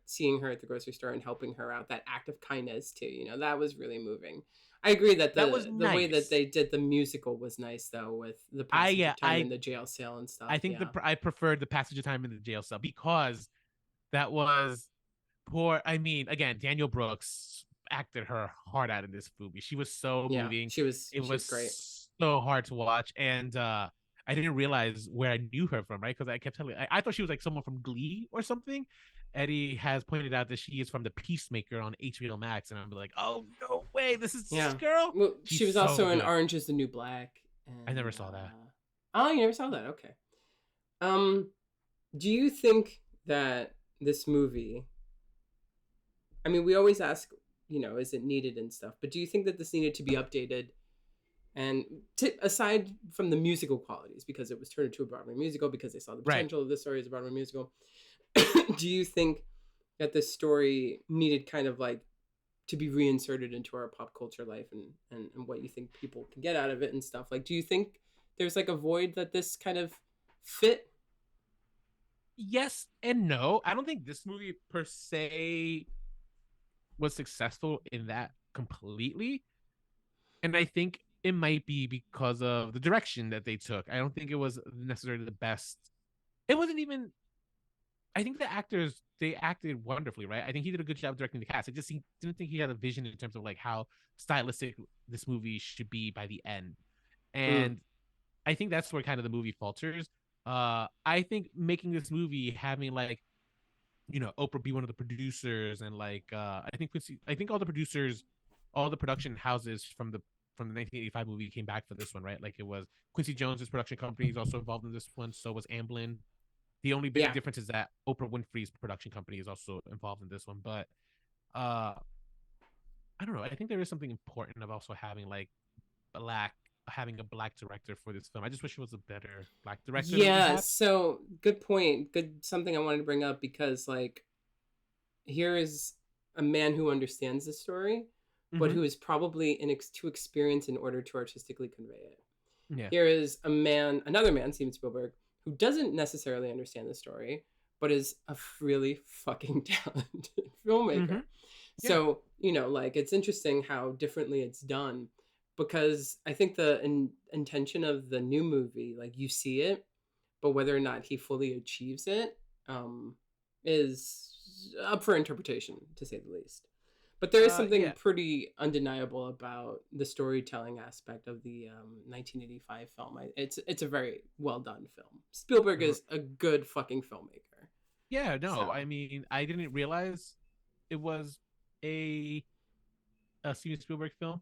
seeing her at the grocery store and helping her out, that act of kindness too, you know, that was really moving. I agree that the way that they did the musical was nice though, with the passage of time in the jail cell and stuff. I think I preferred the passage of time in the jail cell, because that was poor. I mean, again, Daniel Brooks acted her heart out in this movie. She was so moving. It was great. So hard to watch. And I didn't realize where I knew her from, right? Because I kept telling, I thought she was like someone from Glee or something. Eddie has pointed out that she is from The Peacemaker on HBO Max, and I'm like, oh no way, this is this girl. Well, she was also in Orange Is the New Black. And, I never saw that. Oh, you never saw that? Okay. Do you think that this movie, I mean, we always ask, you know, is it needed and stuff, but do you think that this needed to be updated? And aside from the musical qualities, because it was turned into a Broadway musical, because they saw the potential of this story as a Broadway musical, do you think that this story needed kind of like to be reinserted into our pop culture life, and what you think people can get out of it and stuff? Like, do you think there's like a void that this kind of fit? Yes and no. I don't think this movie per se was successful in that completely. And I think it might be because of the direction that they took. I don't think it was necessarily the best. It wasn't even, I think the actors, they acted wonderfully, right? I think he did a good job directing the cast. I just didn't think he had a vision in terms of like how stylistic this movie should be by the end. And I think that's where kind of the movie falters. I think making this movie, having like Oprah be one of the producers, and like I think all the producers, all the production houses from the 1985 movie came back for this one, right? Like it was Quincy Jones's production company is also involved in this one, so was Amblin. The only big difference is that Oprah Winfrey's production company is also involved in this one, but I don't know. I think there is something important of also having having a black director for this film. I just wish it was a better black director. Yeah, so good point. Good, something I wanted to bring up, because like here is a man who understands the story, but who is probably too experienced in order to artistically convey it. Yeah. Here is another man, Steven Spielberg, who doesn't necessarily understand the story, but is a really fucking talented filmmaker. Yeah. So, like it's interesting how differently it's done, because I think the intention of the new movie, like you see it, but whether or not he fully achieves it is up for interpretation, to say the least. But there is something pretty undeniable about the storytelling aspect of the 1985 film. It's a very well done film. Spielberg is a good fucking filmmaker. Yeah, no, so. I mean, I didn't realize it was a Steven Spielberg film.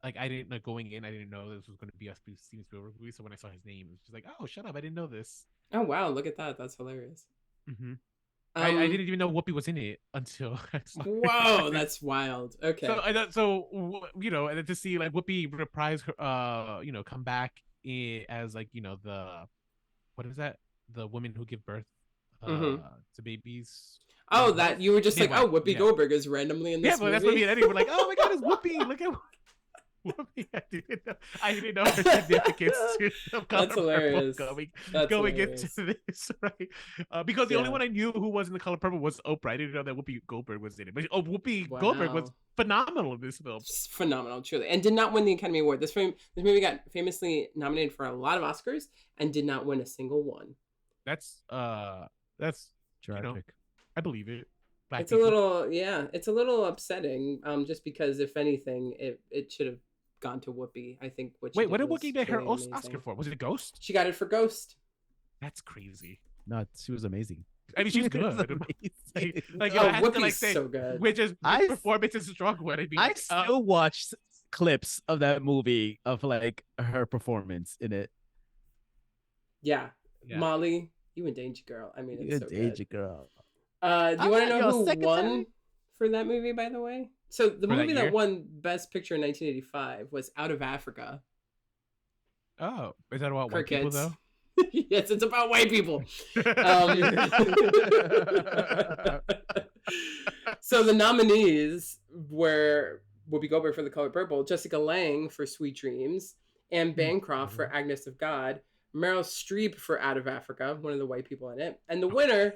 Like I didn't going in, I didn't know this was going to be a Steven Spielberg movie. So when I saw his name, it was just like, oh, shut up! I didn't know this. Oh wow, look at that! That's hilarious. Mm-hmm. I didn't even know Whoopi was in it until I saw Whoa, that's wild. Okay. So and then to see like Whoopi reprise her, come back as like the what is that? The women who give birth to babies. Oh, that you were just like, Whoopi Goldberg is randomly in this movie. Yeah, but that's what me and Eddie were like, oh my god, it's Whoopi! Look at Whoopi. I didn't know her significance to That's hilarious. Going into this, right? Because the only one I knew who was in The Color Purple was Oprah. I didn't know that Whoopi Goldberg was in it. But Whoopi Goldberg was phenomenal in this film. Phenomenal, truly. And did not win the Academy Award. This movie got famously nominated for a lot of Oscars and did not win a single one. That's tragic. I believe it. It's a little upsetting. Just because if anything, it should have gone to Whoopi. I think. What did Whoopi get her Oscar for? Was it Ghost? She got it for Ghost. That's crazy. No, she was amazing. I mean, she's good. Whoopi's so good. Which is performance is a strong word. I still watch clips of that movie of like her performance in it. Yeah. Molly, you in danger, girl. I mean, it's so danger, girl. Do you want to know who won for that movie, by the way? So the movie that won Best Picture in 1985 was Out of Africa. Oh, is that about white people though? Yes, it's about white people. So the nominees were Whoopi Goldberg for The Color Purple, Jessica Lange for Sweet Dreams, Anne Bancroft for Agnes of God, Meryl Streep for Out of Africa, one of the white people in it, and the winner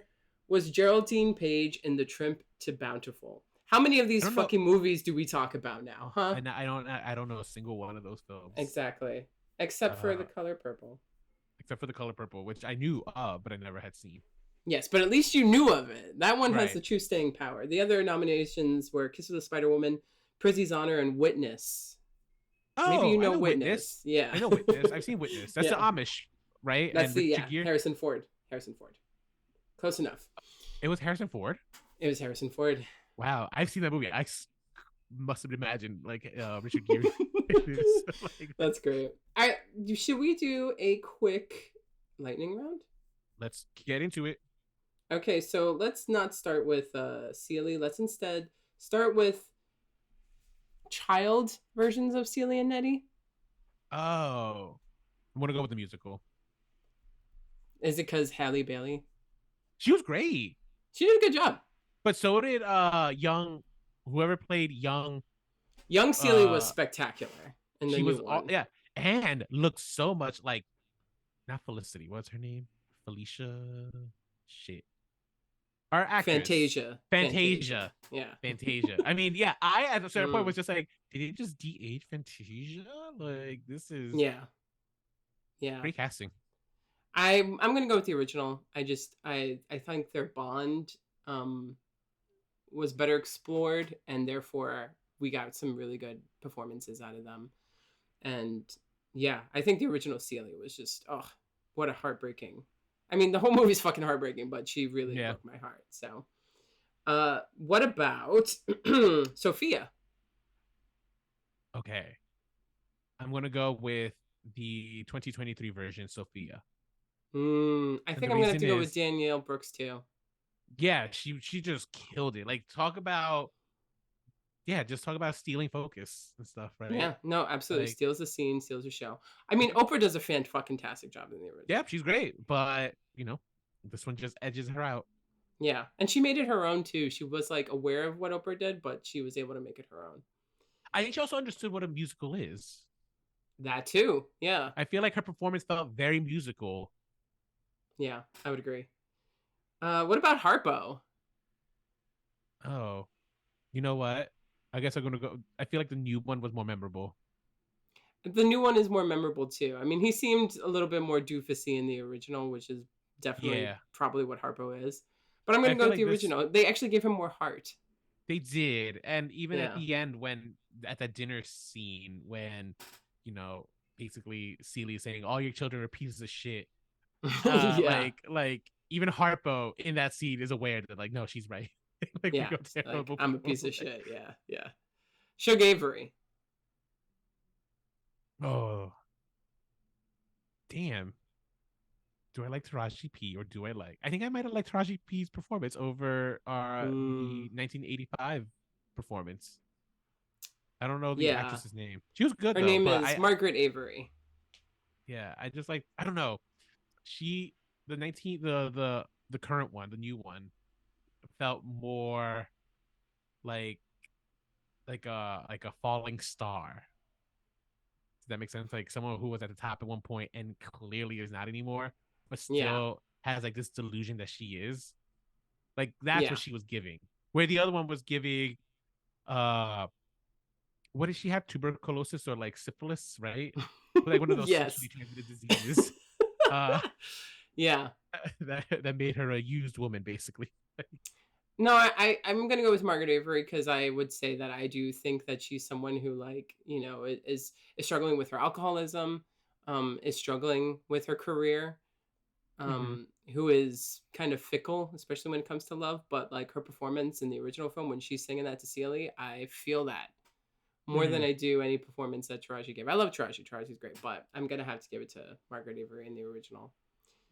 was Geraldine Page in The Trip to Bountiful. How many of these fucking movies do we talk about now, huh? And I don't know a single one of those films. Exactly. Except for The Color Purple. Except for The Color Purple, which I knew of, but I never had seen. Yes, but at least you knew of it. That one has the true staying power. The other nominations were Kiss of the Spider Woman, Prizzy's Honor, and Witness. Oh, maybe you know Witness. Yeah. I know Witness. I've seen Witness. That's the Amish, right? That's Harrison Ford. Close enough. It was Harrison Ford? It was Harrison Ford. Wow, I've seen that movie. I must have imagined like Richard Gere. That's great. Should we do a quick lightning round? Let's get into it. Okay, so let's not start with Celie. Let's instead start with child versions of Celie and Nettie. Oh, I want to go with the musical. Is it because Halle Bailey? She was great. She did a good job. But so did whoever played young Celie was spectacular. And she was and looked so much like not Felicity. What's her name? Felicia. Shit. Our actress. Fantasia. Yeah. Fantasia. I mean, yeah. I at a certain point was just like, did he just de-age Fantasia? Like this is great casting. I'm gonna go with the original. I think their bond was better explored, and therefore we got some really good performances out of them. And yeah, I think the original Celie was just what a heartbreaking. I mean, the whole movie's fucking heartbreaking, but she really broke my heart. So What about Sophia? Okay. I'm going to go with the 2023 version, Sophia. I think I'm going to have to go with Danielle Brooks too. Yeah, she just killed it. Like, just talk about stealing focus and stuff, right? Yeah, no, absolutely. Like, steals the scene, steals the show. I mean, Oprah does a fantastic job in the original. Yeah, she's great. But, this one just edges her out. Yeah, and she made it her own too. She was like aware of what Oprah did, but she was able to make it her own. I think she also understood what a musical is. That too, yeah. I feel like her performance felt very musical. Yeah, I would agree. What about Harpo? Oh, you know what? I guess I'm gonna go. I feel like the new one was more memorable. The new one is more memorable too. I mean, he seemed a little bit more doofusy in the original, which is definitely probably what Harpo is. But I'm gonna go with the original. They actually gave him more heart. They did, and even at the end, at that dinner scene, when basically Celie is saying all your children are pieces of shit. Like even Harpo in that scene is aware that like, no, she's right. Like, I'm a piece of shit. Yeah. Shug Avery. Oh, damn. Do I like Taraji P or do I like? I think I might have liked Taraji P's performance over the 1985 performance. I don't know the actress's name. She was good. Her name is Margaret Avery. Yeah, I just like, I don't know. The current one, the new one, felt more like a falling star. Does that make sense? Like someone who was at the top at one point and clearly is not anymore, but still has like this delusion that she is. Like that's what she was giving. Where the other one was giving, what did she have? Tuberculosis or like syphilis, right? Like one of those sexually transmitted diseases. That made her a used woman, basically. No, I'm gonna go with Margaret Avery because I would say that I do think that she's someone who, like, is struggling with her alcoholism, is struggling with her career, who is kind of fickle, especially when it comes to love. But like her performance in the original film when she's singing that to Celie, I feel that more than I do any performance that Taraji gave. I love Taraji. Taraji's great, but I'm gonna have to give it to Margaret Avery in the original.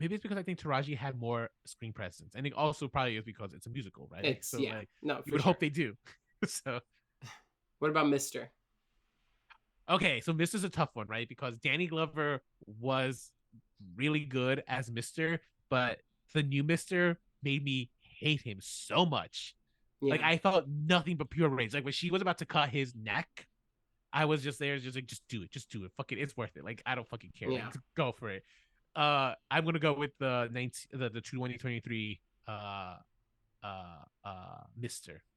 Maybe it's because I think Taraji had more screen presence. I think also probably is because it's a musical, right? You would hope they do. So, what about Mr.? Okay, so Mr.'s a tough one, right? Because Danny Glover was really good as Mr., but the new Mr. made me hate him so much. Yeah. Like I felt nothing but pure rage. Like when she was about to cut his neck, I was just there, just like, just do it. Fuck it, it's worth it. Like I don't fucking care. Like, go for it. I'm gonna go with the 2023 Mr.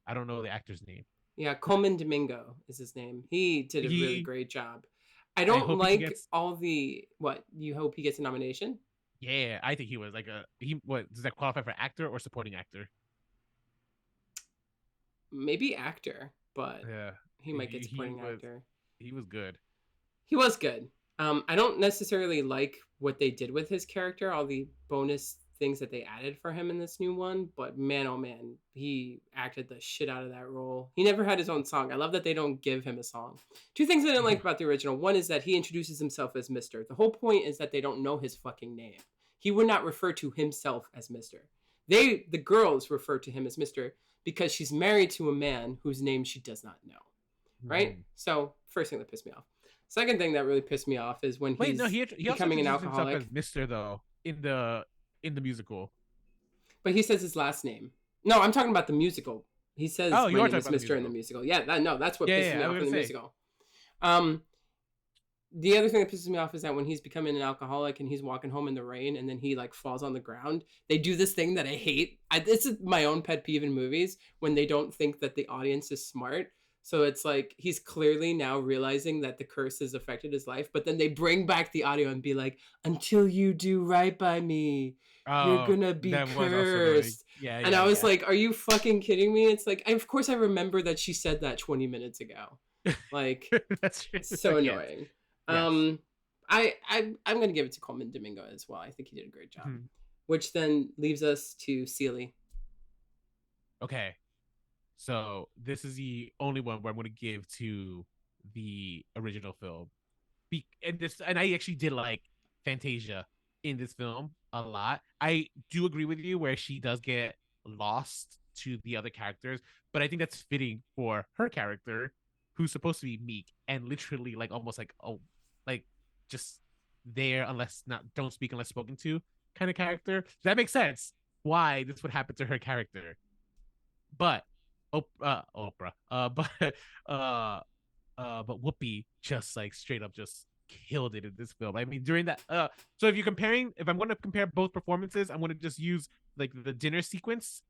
I don't know the actor's name. Yeah, Coleman Domingo is his name. He did a really great job. I don't like all the what. You hope he gets a nomination? Yeah, I think he was like what does that qualify for actor or supporting actor? Maybe actor, but he might get supporting actor. He was good. He was good. I don't necessarily like what they did with his character, all the bonus things that they added for him in this new one, but man, oh man, he acted the shit out of that role. He never had his own song. I love that they don't give him a song. Two things I didn't like about the original. One is that he introduces himself as Mr. The whole point is that they don't know his fucking name. He would not refer to himself as Mr. The girls refer to him as Mr. because she's married to a man whose name she does not know. Right? So, first thing that pissed me off. Second thing that really pissed me off is when he becoming an alcoholic. As Mr. though in the musical, but he says his last name. No, I'm talking about the musical. He says my name is Mr. in the musical. Yeah, that's what pisses me off in the musical. The other thing that pisses me off is that when he's becoming an alcoholic and he's walking home in the rain and then he like falls on the ground, they do this thing that I hate. This is my own pet peeve in movies when they don't think that the audience is smart. So it's like he's clearly now realizing that the curse has affected his life, but then they bring back the audio and be like, "Until you do right by me, you're gonna be cursed." And I was like, "Are you fucking kidding me?" It's like, of course I remember that she said that 20 minutes ago. Like, that's so annoying. Yes. I'm gonna give it to Coleman Domingo as well. I think he did a great job. Which then leaves us to Celie. Okay. So this is the only one where I'm going to give to the original film. And I actually did like Fantasia in this film a lot. I do agree with you where she does get lost to the other characters, but I think that's fitting for her character, who's supposed to be meek and literally like almost like like just there unless not don't speak unless spoken to kind of character. So that makes sense why this would happen to her character. But Oprah, but Whoopi just like straight up just killed it in this film. I mean, during that, so if I'm going to compare both performances, I'm going to just use like the dinner sequence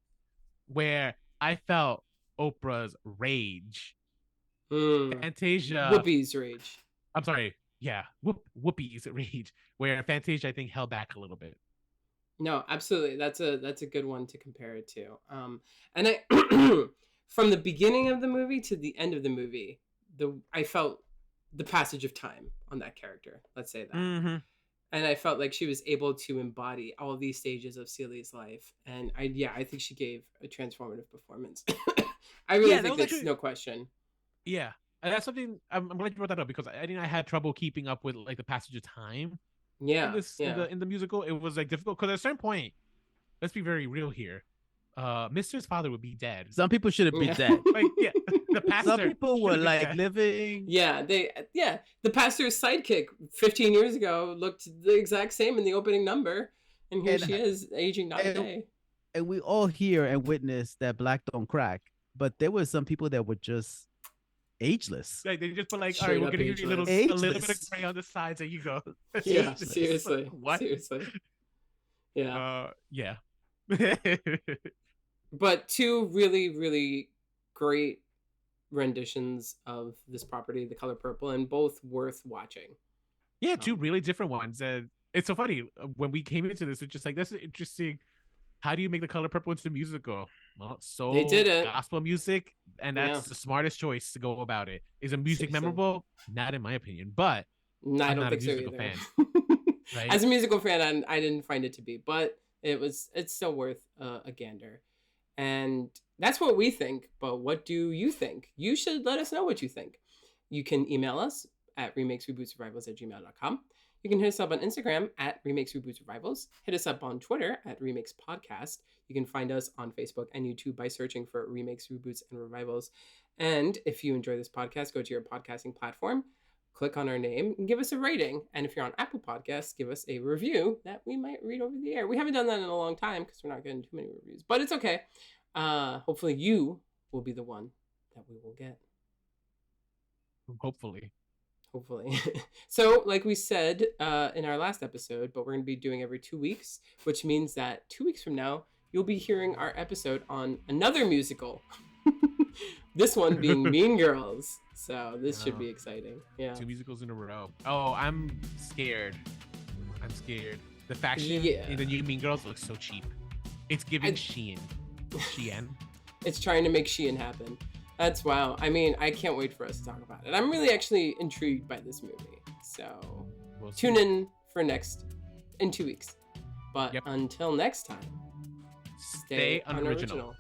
where I felt Oprah's rage, Fantasia, Whoopi's rage. I'm sorry, yeah, Whoopi's rage, where Fantasia I think held back a little bit. No, absolutely, that's a good one to compare it to. And I from the beginning of the movie to the end of the movie, I felt the passage of time on that character. Let's say that. Mm-hmm. And I felt like she was able to embody all of these stages of Celie's life. And I think she gave a transformative performance. I really think that's no question. Yeah. And that's something I'm glad you brought that up because I think I had trouble keeping up with like the passage of time. Yeah. In the musical, it was like difficult because at a certain point, let's be very real here. Mr.'s father would be dead. Some people shouldn't be dead. Like, yeah, the pastor. Some people were like living. Yeah, the pastor's sidekick 15 years ago looked the exact same in the opening number, and here she is, aging not a day. And we all hear and witness that black don't crack, but there were some people that were just ageless. Like they just put like, all right, we're gonna give you a little bit of gray on the sides, and you go. Yeah, seriously. What? Seriously. Yeah. Yeah. But two really, really great renditions of this property, The Color Purple, and both worth watching. Yeah, two really different ones. And it's so funny when we came into this, it's just like, this is interesting. How do you make The Color Purple into a musical? Well, so they did it. Gospel music, and that's the smartest choice to go about it. Is a music memorable? Not in my opinion, but I don't think so either. Fan, right? As a musical fan, I didn't find it to be, but it's still worth a gander. And that's what we think, but what do you think? You should let us know what you think. You can email us at remakesrebootsurvivals@gmail.com. You can hit us up on Instagram at remakesrebootsurvivals. Hit us up on Twitter at Remakes Podcast. You can find us on Facebook and YouTube by searching for Remakes, Reboots, and Revivals. And if you enjoy this podcast, go to your podcasting platform, click on our name, and give us a rating. And if you're on Apple Podcasts, give us a review that we might read over the air. We haven't done that in a long time because we're not getting too many reviews, but it's okay. Hopefully you will be the one that we will get. Hopefully. So like we said in our last episode, but we're going to be doing every 2 weeks, which means that 2 weeks from now, you'll be hearing our episode on another musical. This one being Mean Girls. So this should be exciting. Yeah. 2 musicals in a row. Oh, I'm scared. The fashion in the new Mean Girls looks so cheap. It's giving Shein. It's trying to make Shein happen. That's wow. I mean, I can't wait for us to talk about it. I'm really actually intrigued by this movie. So tune in for in 2 weeks. But until next time, stay unoriginal.